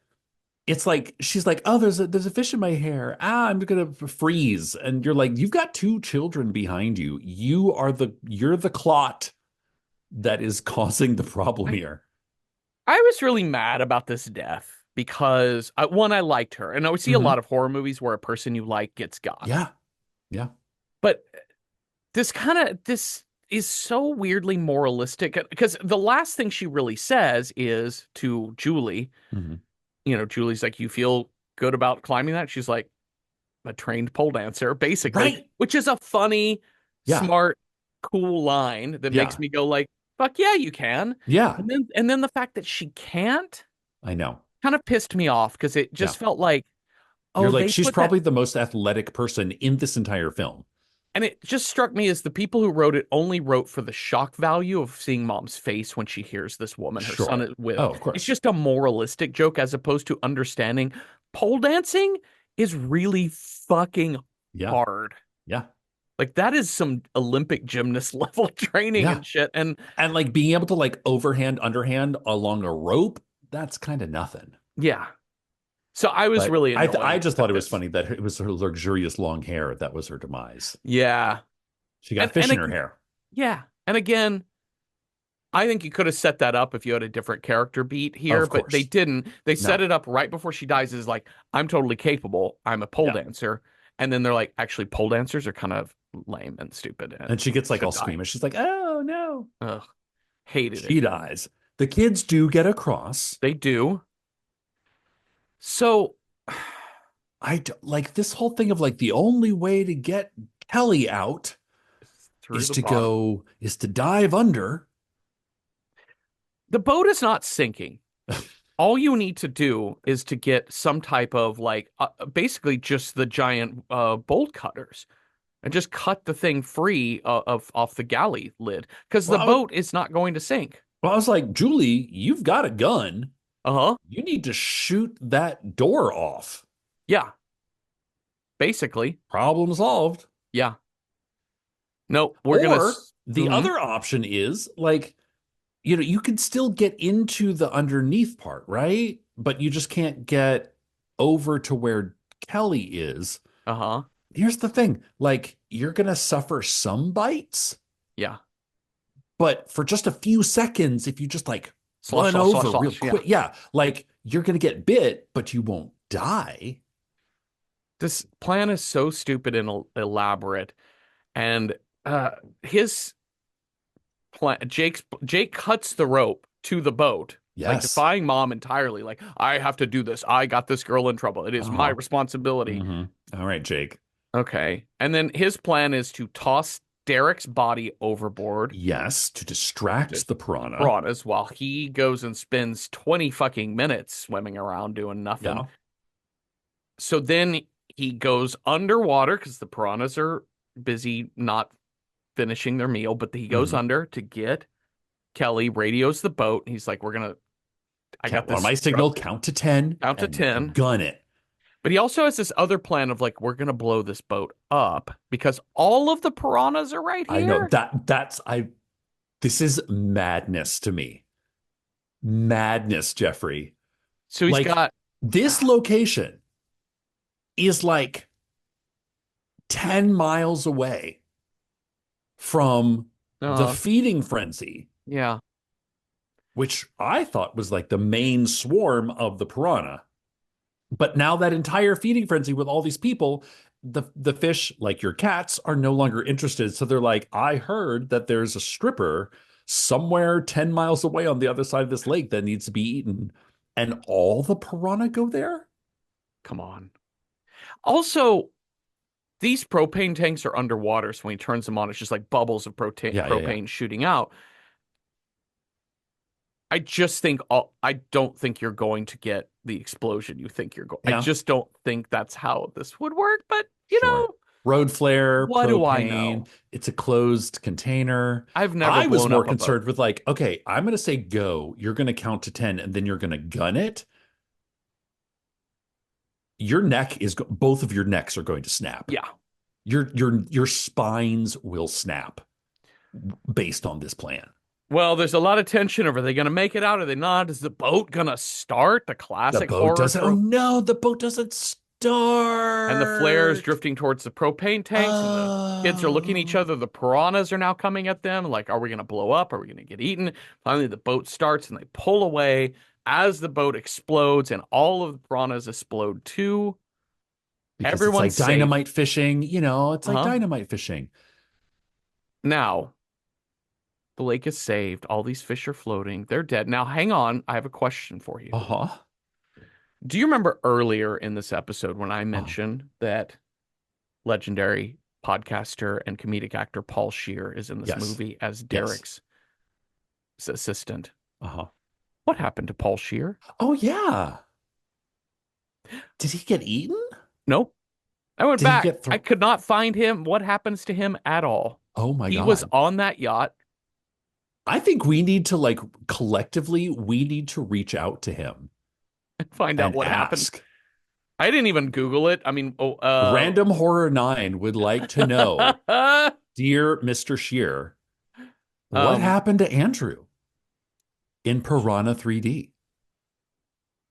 it's like she's like, oh, there's a fish in my hair. Ah, I'm gonna freeze. And you're like, you've got two children behind you. You're the clot that is causing the problem here. I was really mad about this death because one, I liked her, and I would see a Hmm. lot of horror movies where a person you like gets got. Yeah, yeah. But this is so weirdly moralistic because the last thing she really says is to Julie, Hmm. Julie's like, "You feel good about climbing that?" She's like, "A trained pole dancer," basically, Right. which is a funny, Yeah, smart, cool line that makes yeah, me go like, "Fuck yeah, you can." yeah. And then the fact that she can't I know. kind of pissed me off because it Yeah. just felt like, You're oh, like, they she's put that. probably the most athletic person in this entire film. And it just struck me as the people who wrote it only wrote for the shock value of seeing mom's face when she hears this woman her son Sure. is with. Oh, of It's course. just a moralistic joke as opposed to understanding pole dancing is really fucking Yeah. hard. Yeah. Like that is some Olympic gymnast level training Yeah. and shit. And And like being able to like overhand, underhand along a rope, that's kind of nothing. yeah. So I was But really I annoyed just thought at it was this. funny that it was her luxurious long hair that was her demise. Yeah. She got And fish and in her ag- hair. yeah. And again, I think you could have set that up if you had a different character beat here, Of but they course. didn't. They set No. it up right before she dies as like, I'm totally capable. I'm a pole Yeah. dancer. And then they're like, actually, pole dancers are kind of lame and stupid And and she gets like all should die. squeamish. She's like, oh no. Ugh, hated it. She dies. The kids do get across. They do. So, Like this whole thing of like the only way to get Kelly out through the bottom. is to dive under. The boat is not sinking. All you need to do is to get some type of like, basically just the giant bolt cutters and just cut the thing free of off the galley lid because the Well, boat is not going to sink. I was like, Julie, you've got a gun. Uh-huh. You need to shoot that door off. Yeah, basically. Problem solved. Yeah. No, we're gonna. Or the Mhm. other option is like, you can still get into the underneath part, right? But you just can't get over to where Kelly is. Uh-huh. Here's the thing, like, you're gonna suffer some bites, Yeah. but for just a few seconds, if you just like Slosh, run slosh, slosh, over real slosh. Yeah. quick, yeah, like you're gonna get bit, but you won't die. This plan is so stupid and elaborate, and his plan. Jake cuts the rope to the boat, like Yes. defying mom entirely. Like I have to do this. I got this girl in trouble. It is my Uh-huh. responsibility. All right, Jake. Okay. And then his plan is to toss Derek's body overboard, Yes, to distract the piranha. piranhas, while he goes and spends 20 fucking minutes swimming around doing nothing. Yeah. So then he goes underwater because the piranhas are busy not finishing their meal, but he goes Mhm. under to get Kelly radios the boat. He's like, I got On this my signal, count to 10 count to and 10. gun it. But he also has this other plan of like, we're gonna blow this boat up because all of the piranhas are right I know here. that this is madness to me. Madness, Jeffrey. So he's Like got this location is like 10 miles away from the uh feeding frenzy, yeah. which I thought was like the main swarm of the piranha. But now that entire feeding frenzy with all these people, the fish, like your cats, are no longer interested. So they're like, I heard that there's a stripper somewhere 10 miles away on the other side of this lake that needs to be eaten. And all the piranha go there? Come on. Also, these propane tanks are underwater, so when he turns them on, it's just like bubbles of Yeah. propane shooting out. I don't think you're going to get the explosion you think you're going. I Yeah, just don't think that's how this would work, but sure. Road flare, what do I propane, know? it's a closed container. I've never I was blown more up a boat. concerned with like, okay, I'm going to say go. You're going to count to 10 and then you're going to gun it. Both of your necks are going to snap. Yeah. Your spines will snap based on this plan. Well, there's a lot of tension. Are they going to make it out? Are they not? Is the boat going to start? The The classic boat horror doesn't, oh trope. no, the boat doesn't And the flares start. drifting towards the propane tanks, and the kids are looking at each Oh, other. The piranhas are now coming at them. Like, are we going to blow up? Are we going to get eaten? Finally, the boat starts and they pull away as the boat explodes, and all of the piranhas explode too. because it's Everyone's like safe. dynamite fishing, it's like Uh-huh. dynamite fishing. Now, the lake is saved. All these fish are floating. They're dead. Now, hang on. I have a question for you. Uh-huh. Do you remember earlier in this episode when I Uh-huh. mentioned that legendary podcaster and comedic actor Paul Scheer is in this Yes. movie as Yes. Derek's assistant? Uh-huh. What happened to Paul Scheer? Oh yeah. Did he get eaten? Nope. I went Did he back. get I thrown? could not find him. What happens to him at all? Oh my He was God. on that yacht I think we need to like collectively, we need to reach out to him and find out and what happened. ask. I didn't even Google it. I mean, Random Horror 9 would like to know, dear Mr. Shear, what um, happened to Andrew in Piranha 3D?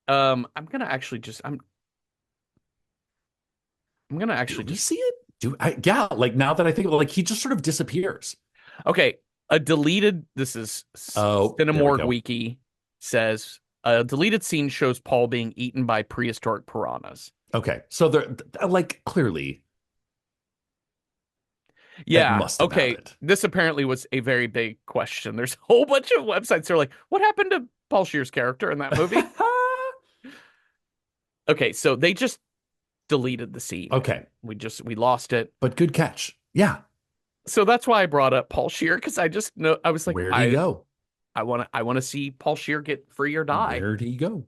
I'm gonna actually just, I'm gonna Do actually we just, see it? Yeah, like now that I think of it, like he just sort of disappears. okay. This is Oh, there we Cinemorg go. Wiki says a deleted scene shows Paul being eaten by prehistoric piranhas. Okay. So they're like clearly that Yeah. must have Okay. happened. This apparently was a very big question. There's a whole bunch of websites that are like, what happened to Paul Scheer's character in that movie? Okay, so they just deleted the scene. Okay. We lost it. But good catch. Yeah. So that's why I brought up Paul Scheer because I just know I was like, Where'd he go? I want to see Paul Scheer get free or die. Where'd he go?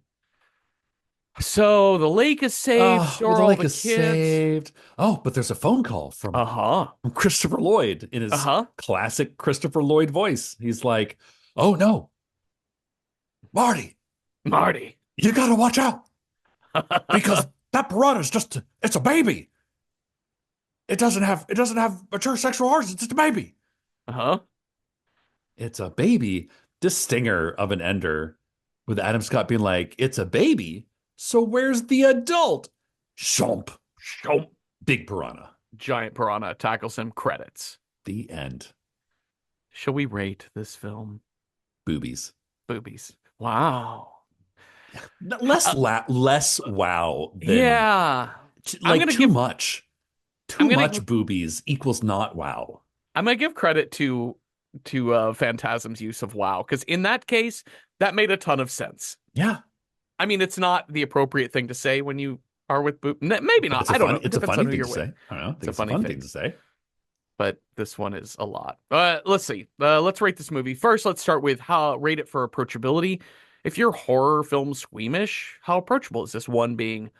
So the lake is saved. Oh, So well, are the all lake the is kids. saved. Oh, but there's a phone call Uh-huh. from Christopher Lloyd in his Uh-huh. classic Christopher Lloyd voice. He's like, "Oh no, Marty, Marty. you gotta watch out because that piranha's it's a baby. It doesn't have mature sexual organs. It's just a baby. Uh-huh. It's a baby." This stinger of an ender with Adam Scott being like, "It's a baby. So where's the adult?" Shomp. Shomp. Big piranha. Giant piranha tackles him. Credits. The end. Shall we rate this film? Boobies. Boobies. Wow. Less less wow than Yeah. I'm like gonna give too I'm gonna much boobies equals not wow. I'm gonna give credit to Phantasm's use of WoW because in that case that made a ton of sense. Yeah, I mean, it's not the appropriate thing to say when you are with maybe but not. I don't know. It it's a depends funny on who thing you're to with. say. I don't know. I It's think a it's a funny fun thing, thing to say. but this one is a lot. Let's see. Let's rate this movie. First, let's start with how rate it for approachability. If you're horror film squeamish, how approachable is this? One being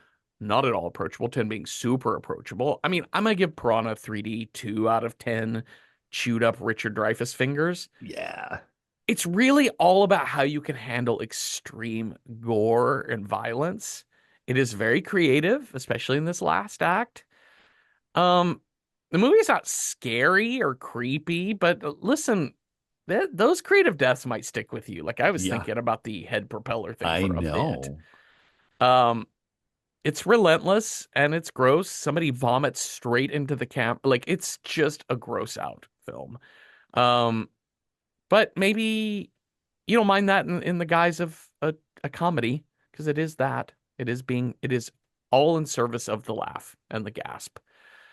not at all approachable, 10 being super approachable. I mean, I'm gonna give Piranha 3D 2 out of 10 chewed up Richard Dreyfuss fingers. Yeah. It's really all about how you can handle extreme gore and violence. It is very creative, especially in this last act. Um, the movie's not scary or creepy, but listen, those creative deaths might stick with you. Like I was Yeah, thinking about the head propeller thing I for a bit. know. Um, it's relentless and it's gross. Somebody vomits straight into the camp. Like it's just a gross out film. Um, but maybe you don't mind that in the guise of a comedy, because it is that. It is all in service of the laugh and the gasp.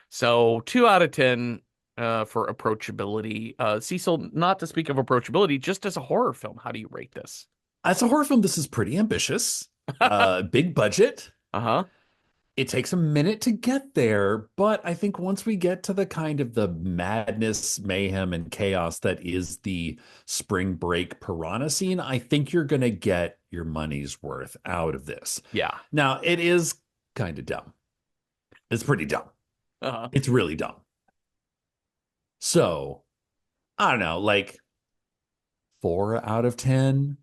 So 2 out of 10 for approachability. Cecil, not to speak of approachability, just as a horror film, how do you rate this? As a horror film, this is pretty ambitious. Big budget. Uh-huh. It takes a minute to get there, but I think once we get to the kind of the madness, mayhem, and chaos that is the spring break piranha scene, I think you're going to get your money's worth out of this. Yeah. Now, it is kind of dumb. It's pretty dumb. Uh-huh. It's really dumb. So, I don't know, like 4 out of 10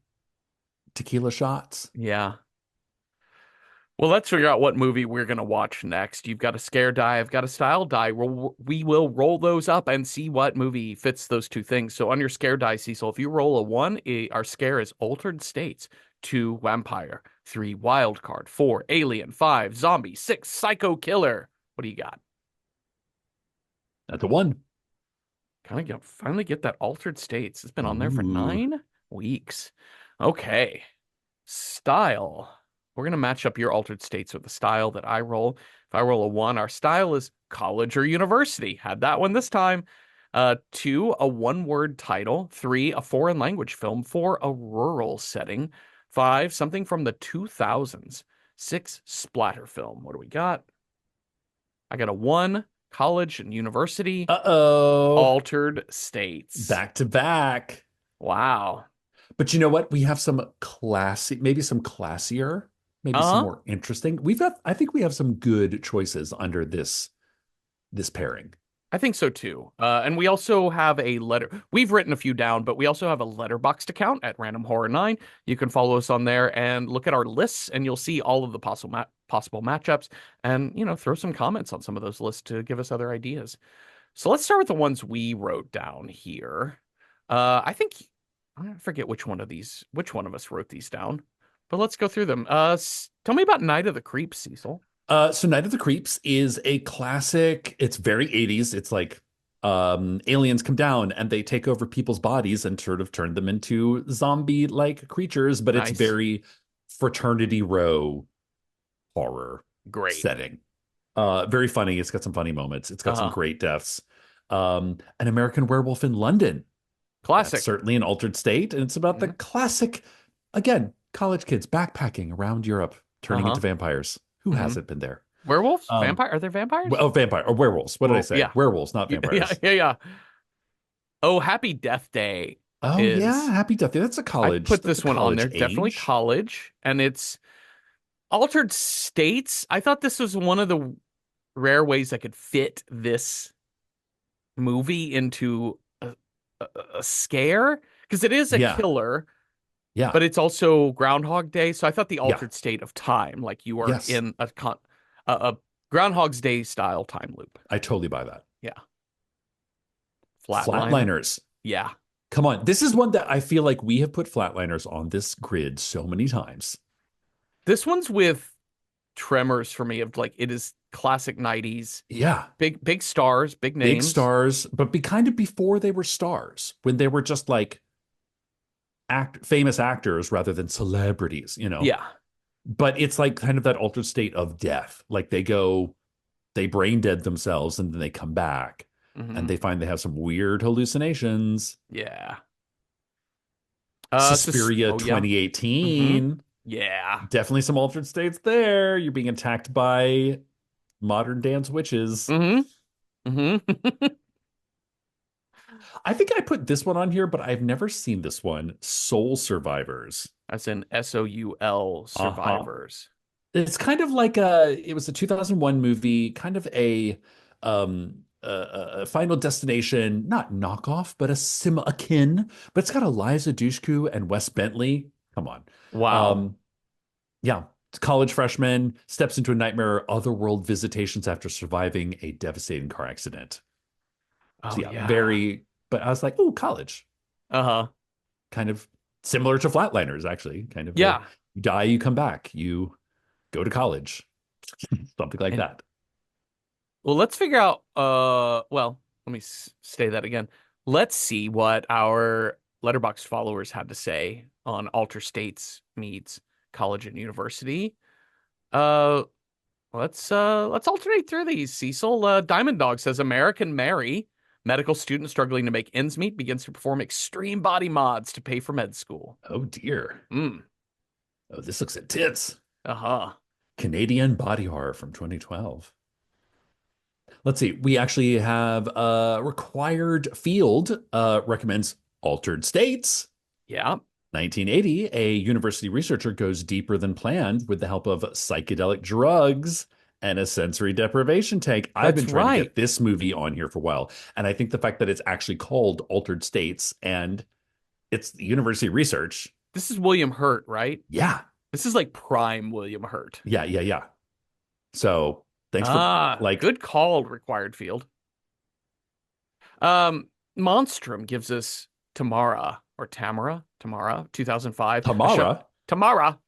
tequila shots. Yeah. Well, let's figure out what movie we're gonna watch next. You've got a scare die, I've got a style die. We will roll those up and see what movie fits those two things. So on your scare die, Cecil, if you roll a one, our scare is Altered States, two vampire, three wild card, four alien, five zombie, six psycho killer. What do you got? That's a one. Finally get that Altered States. It's been on there for Ooh. 9 weeks. Okay. Style. We're gonna match up your Altered States with the style that I roll. If I roll a one, our style is college or university. Had that one this time. Two, a one-word title. Three, a foreign language film. Four, a rural setting. Five, something from the 2000s. Six, splatter film. What do we got? I got a one, college and university. Uh-oh. Altered States. Back to back. Wow. But you know what? We have some classy, maybe some classier, maybe some Uh-huh. more interesting. I think we have some good choices under this pairing. I think so too. And we also have a letter. We've written a few down, but we also have a letterboxed account at Random Horror 9. You can follow us on there and look at our lists, and you'll see all of the possible matchups, and throw some comments on some of those lists to give us other ideas. So let's start with the ones we wrote down here. I think I forget which one of us wrote these down, but let's go through them. Tell me about Night of the Creeps, Cecil. So Night of the Creeps is a classic. It's very 80s. It's like aliens come down and they take over people's bodies and sort of turn them into zombie-like creatures, but it's Nice. very Fraternity Row horror Great. setting. Very funny. It's got some funny moments. It's got some Uh-huh. great deaths. An American Werewolf in London. That's Classic. certainly an altered state. And it's about the Mhm. classic, again, college kids backpacking around Europe, turning into Uh-huh. vampires. Who hmm hasn't been there? Werewolves? Um, Vampire? Are there vampires? oh, vampire or werewolves. What did I Well, say? yeah. Werewolves, not Yeah, vampires. yeah, yeah. Oh, Happy Death Day Oh yeah, is Happy Death Day. That's a I college. put That's a this one on college there. Definitely age. college. And it's Altered States. I thought this was one of the rare ways I could fit this movie into a scare. Because it is a Yeah, killer, yeah, but it's also Groundhog Day. So I thought the yeah. altered state of time, like you are Yes, in a Groundhog's Day style time loop. I totally buy that. Yeah. Flatliner. Flatliners. Yeah. Come on. This is one that I feel like we have put flatliners on this grid so many times. This one's with Tremors for me of like it is classic 90s. Yeah. Big stars, big Big names. stars, but be kind of before they were stars, when they were just like famous actors rather than celebrities. Yeah. But it's like kind of that altered state of death. Like they brain dead themselves and then they come back and hmm they find they have some weird hallucinations. Yeah. Suspiria oh yeah. hmm 2018. Yeah. Definitely some altered states there. You're being attacked by modern dance witches. hmm hmm I think I put this one on here, but I've never seen this one. Soul Survivors. As in SOUL Uh-huh. survivors. It was a 2001 movie, kind of a a Final Destination, not knockoff, but akin. But it's got Eliza Dushku and Wes Bentley. Come on. Wow. Um, yeah, college freshman steps into a nightmare otherworld visitations after surviving a devastating car accident. So Oh yeah, yeah. very. But I was like, oh, college, Uh-huh. kind of similar to Flatliners, actually. Kind of Yeah. you die, you come back, you go to college, something like And that. well, let's figure out well, let me say that again. Let's see what our Letterboxd followers had to say on Alter States meets college and university. Uh let's alternate through these. Cecil Diamond Dog says American Mary, medical student struggling to make ends meet, begins to perform extreme body mods to pay for med school. Oh dear. Mm. Oh, this looks intense. Uh-huh. Canadian body horror from 2012. Let's see. We actually have required field recommends altered states. Yeah. 1980, a university researcher goes deeper than planned with the help of psychedelic drugs and a sensory deprivation tank. I've been That's trying to right. get this movie on here for a while. And I think the fact that it's actually called Altered States and it's the university research. This is William Hurt, right? Yeah. This is like prime William Hurt. Yeah. Yeah. Yeah. So thanks for Ah, like good call, required field. Monstrum gives us Tamara, 2005. Tamara. Tamara,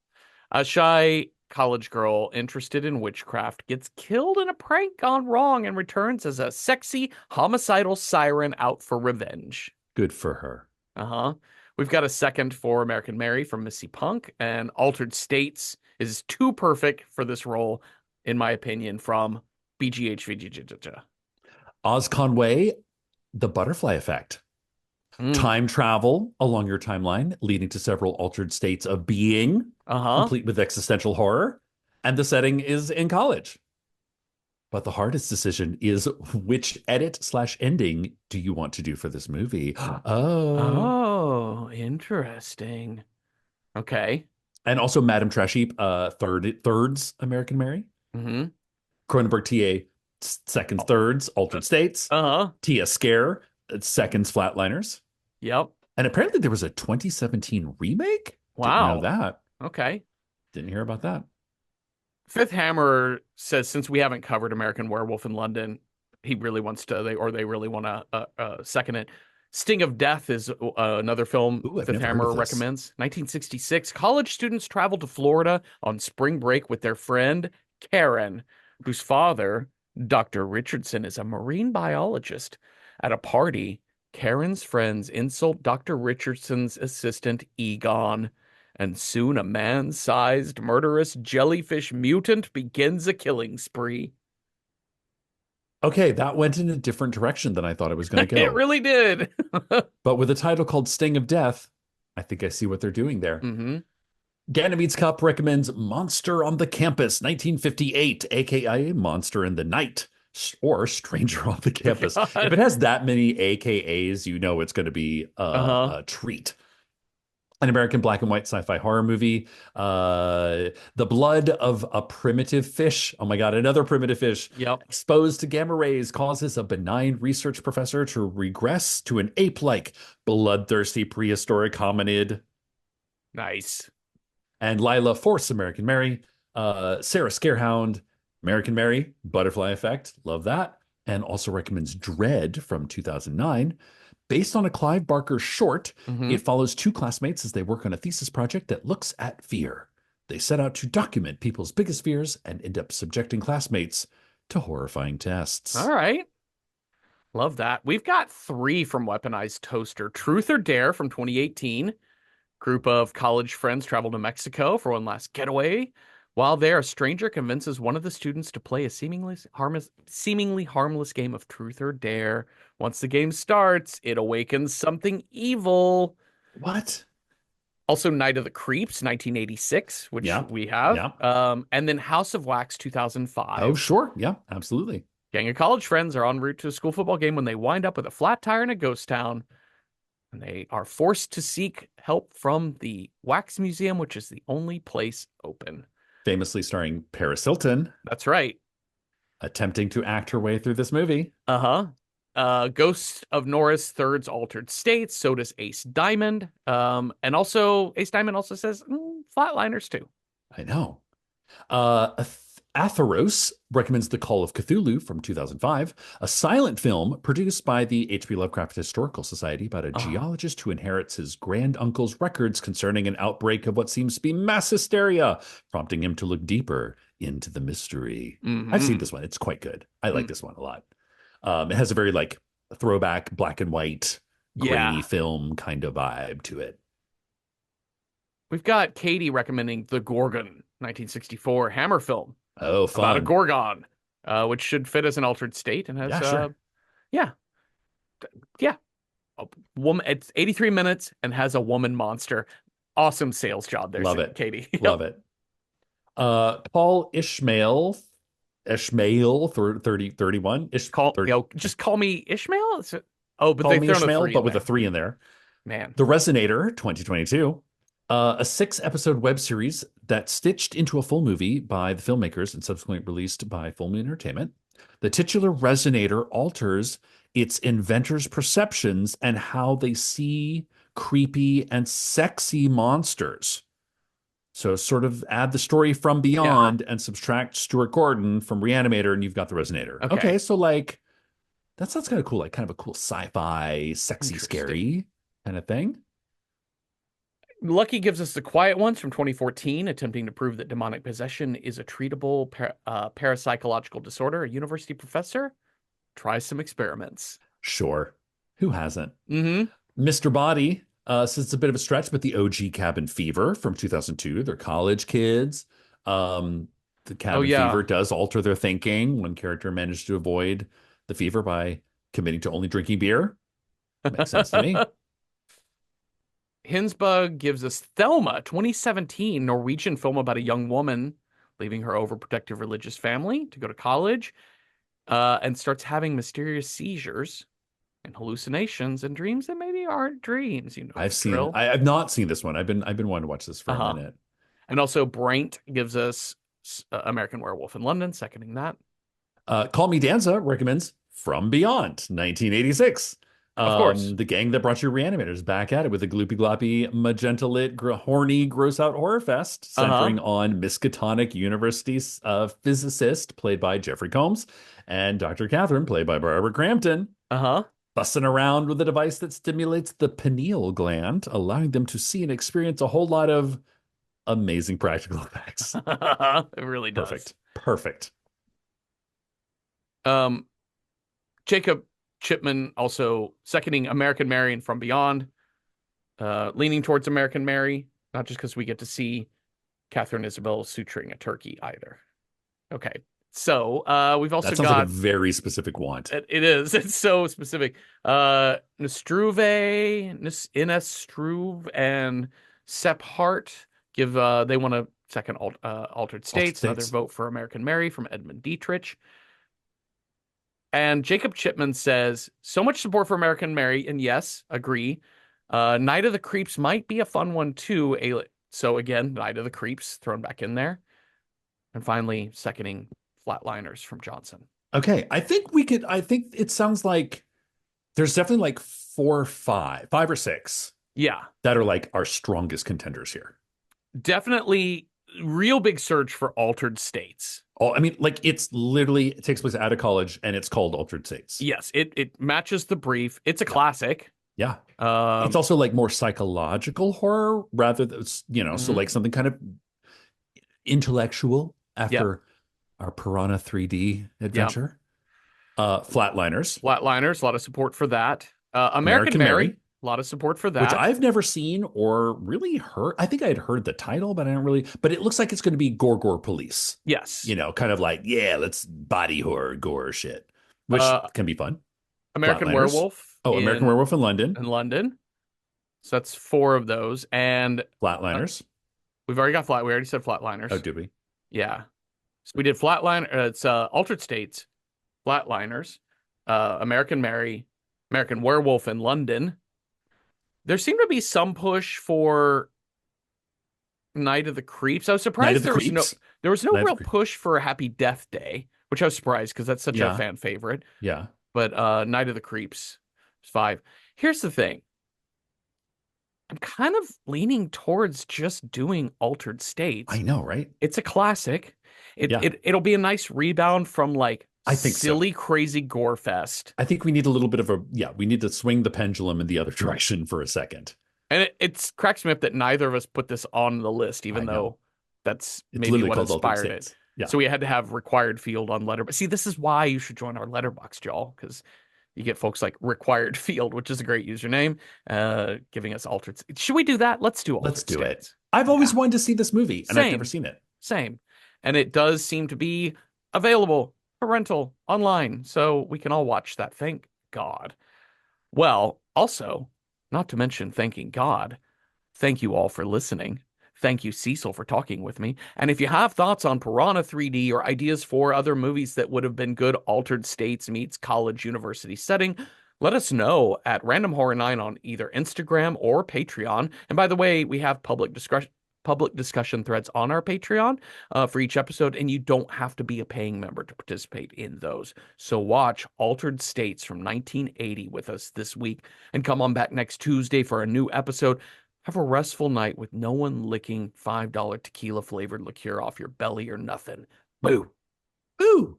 a shy college girl interested in witchcraft, gets killed in a prank gone wrong and returns as a sexy, homicidal siren out for revenge. Good for her. Uh-huh. We've got a second for American Mary from Missy Punk, and Altered States is too perfect for this role, in my opinion, from BGH. Oz Conway, The Butterfly Effect. Mm. Time travel along your timeline, leading to several altered states of being, Uh-huh. complete with existential horror. And the setting is in college. But the hardest decision is which edit/ending do you want to do for this movie? Oh. Oh, interesting. Okay. And also Madame Trasheap, thirds American Mary. Mm-hmm. Cronenberg TA, seconds, thirds, altered states. Uh-huh. Tia Scare, seconds, flatliners. Yep. And apparently there was a 2017 remake. Didn't know Wow. that. Okay. Didn't hear about that. Fifth Hammer says since we haven't covered American Werewolf in London, he really wants to, they really want to second it. Sting of Death is another film Ooh, I've Fifth never heard of Hammer this. recommends. 1966, college students travel to Florida on spring break with their friend Karen, whose father, Dr. Richardson, is a marine biologist. At a party, Karen's friends insult Dr. Richardson's assistant, Egon, and soon a man-sized murderous jellyfish mutant begins a killing spree. Okay, that went in a different direction than I thought it was going to It go. really did. But with a title called Sting of Death, I think I see what they're doing there. Hmm. Ganymede's Cup recommends Monster on the Campus, 1958, aka Monster in the Night, or Stranger on the Campus. If God. it has that many AKAs, you know it's going to be Uh-huh. a treat. An American black and white sci-fi horror movie. The blood of a primitive fish. Oh my God, another primitive fish Yep. exposed to gamma rays causes a benign research professor to regress to an ape-like, bloodthirsty prehistoric hominid. Nice. And Lila Force, American Mary. Sarah Scarehound, American Mary, Butterfly Effect. Love that. And also recommends Dread from 2009. Based on a Clive Barker short, Hmm. it follows two classmates as they work on a thesis project that looks at fear. They set out to document people's biggest fears and end up subjecting classmates to horrifying tests. All right. Love that. We've got three from Weaponized Toaster. Truth or Dare from 2018. Group of college friends travel to Mexico for one last getaway. While there, a stranger convinces one of the students to play a seemingly harmless game of Truth or Dare. Once the game starts, it awakens something evil. What? Also, Night of the Creeps, 1986, which Yeah. we have. Yeah. And then House of Wax, Oh, 2005. sure. Yeah, absolutely. Gang of college friends are en route to a school football game when they wind up with a flat tire in a ghost town. And they are forced to seek help from the Wax Museum, which is the only place open. Famously starring Paris Hilton. That's right. Attempting to act her way through this movie. Uh-huh. Ghost of Norris Third's Altered States. So does Ace Diamond. And also Ace Diamond also says Flatliners too. I know. Atheros recommends The Call of Cthulhu from 2005, a silent film produced by the H.P. Lovecraft Historical Society about a Uh-huh. geologist who inherits his grand uncle's records concerning an outbreak of what seems to be mass hysteria, prompting him to look deeper into the mystery. I've seen Hmm. this one. It's quite good. I like this one a lot. It has a very like throwback black and white grainy Yeah. film kind of vibe to it. We've got Katie recommending The Gorgon, 1964 Hammer film Oh, about a fun. Gorgon, which should fit as an altered state and has, Yeah, sure. yeah, yeah, a woman. It's 83 minutes and has a woman monster. Awesome sales job there, Love it. Katie. Love Yep. it. Paul Ishmael 31 Just call me Ishmael. Oh, but call they've me thrown a Ishmael, three but in with a there. 3 in there. Man. The Resonator 2022, a 6-episode web series that stitched into a full movie by the filmmakers and subsequently released by Full Moon Entertainment. The titular Resonator alters its inventors' perceptions and how they see creepy and sexy monsters. So sort of add the story from Yeah. Beyond and subtract Stuart Gordon from Reanimator, and you've got the Resonator. Okay, Okay. so like that sounds kind of cool, like kind of a cool sci-fi, sexy, Interesting. scary kind of thing. Lucky gives us The Quiet Ones from 2014, attempting to prove that demonic possession is a treatable parapsychological disorder. A university professor tries some experiments. Sure, who hasn't? Mm-hmm. Mr. Body says it's a bit of a stretch, but the OG Cabin Fever from 2002. They're college kids. The Oh cabin fever yeah. does alter their thinking. One character managed to avoid the fever by committing to only drinking beer. Makes sense to me. Hinsbug gives us Thelma, 2017 Norwegian film about a young woman leaving her overprotective religious family to go to college, and starts having mysterious seizures and hallucinations and dreams that maybe aren't dreams. You know the drill. I've not seen this one. I've been wanting to watch this for a Uh-huh. minute. And also Braint gives us American Werewolf in London, seconding that. Call Me Danza recommends From Beyond 1986. Of course. The gang that brought you Reanimators back at it with a gloopy gloppy, magenta lit, horny, gross out horror fest Uh-huh. centering on Miskatonic University physicist played by Jeffrey Combs and Dr. Catherine played by Barbara Crampton Uh-huh. fussing around with a device that stimulates the pineal gland, allowing them to see and experience a whole lot of amazing practical effects. It really does. Perfect. Perfect. Um, Jacob Chipman also seconding American Mary and From Beyond, leaning towards American Mary, not just because we get to see Catherine Isabel suturing a turkey either. Okay. So we've also That sounds like a got very specific want. it is. It's so specific. Ines Struve and Sepp Hart give they want a second altered Altered states, another states. vote for American Mary from Edmund Dietrich. And Jacob Chipman says, so much support for American Mary, and yes, agree. Night of the Creeps might be a fun one too. So again, Night of the Creeps thrown back in there. And finally, seconding Flatliners from Johnson. Okay. I think it sounds like there's definitely like 4 or 5 or 6 Yeah, that are like our strongest contenders here. definitely real big search for altered states. Oh, I mean, like it takes place out of college and it's called Altered States. Yes, it matches the brief. It's a Yeah. classic. Yeah. It's Um, also like more psychological horror rather than, so mhm. like something kind of intellectual Yep, after our Piranha 3D yep. adventure. Flatliners, Flatliners, a lot of support for that. American American Mary, Mary, a lot of support for which that. I've never seen or really heard. I think I had heard the title, but I don't really. But it looks like it's going to be Gore Police. Yes. Kind of like, yeah, let's body horror, gore shit, which Uh, can be fun. American Flatliners. Werewolf Oh, American Werewolf in London. in London. So that's four of those. And uh, Flatliners. we've already got we already said Oh, Flatliners. did we? Yeah. So we did Flatline. It's Altered States, Flatliners, American Mary, American Werewolf in London. There seemed to be some push for Night of the Creeps. I was Night surprised of the Creeps. there was no Night of real the Creeps. push for Happy Death Day, which I was surprised because that's such a Yeah. fan favorite. Yeah. But Night of the Creeps is 5. Here's the thing. I'm kind of leaning towards just doing Altered I States. know, right? It's a classic. Yeah. It'll be a nice rebound from like I think so. silly, crazy gore fest. I think we need a little bit of a, yeah, we need to swing the pendulum in the other direction for a second. And it's cracks me up that neither of us put this on the list, I even know. though that's It's maybe literally what called Altered inspired it. States. Yeah. So we had to have required field on Letterboxd. See, this is why you should join our Letterboxd, y'all, because you get folks like required field, which is a great username, giving us altered. Should we do that? Let's do Let's altered do it. states. I've Yeah, always wanted to see this movie and I've never same, seen it. same. And it does seem to be available for rental online, so we can all watch that. Thank God. Well, also, not to mention thanking God. Thank you all for listening. Thank you, Cecil, for talking with me. And if you have thoughts on Piranha 3D or ideas for other movies that would have been good altered states meets college university setting, let us know at Random Horror 9 on either Instagram or Patreon. And by the way, we have public discussion threads on our Patreon for each episode, and you don't have to be a paying member to participate in those. So watch Altered States from 1980 with us this week, and come on back next Tuesday for a new episode. Have a restful night with no one licking $5 tequila flavored liqueur off your belly or nothing. Boo. Ooh.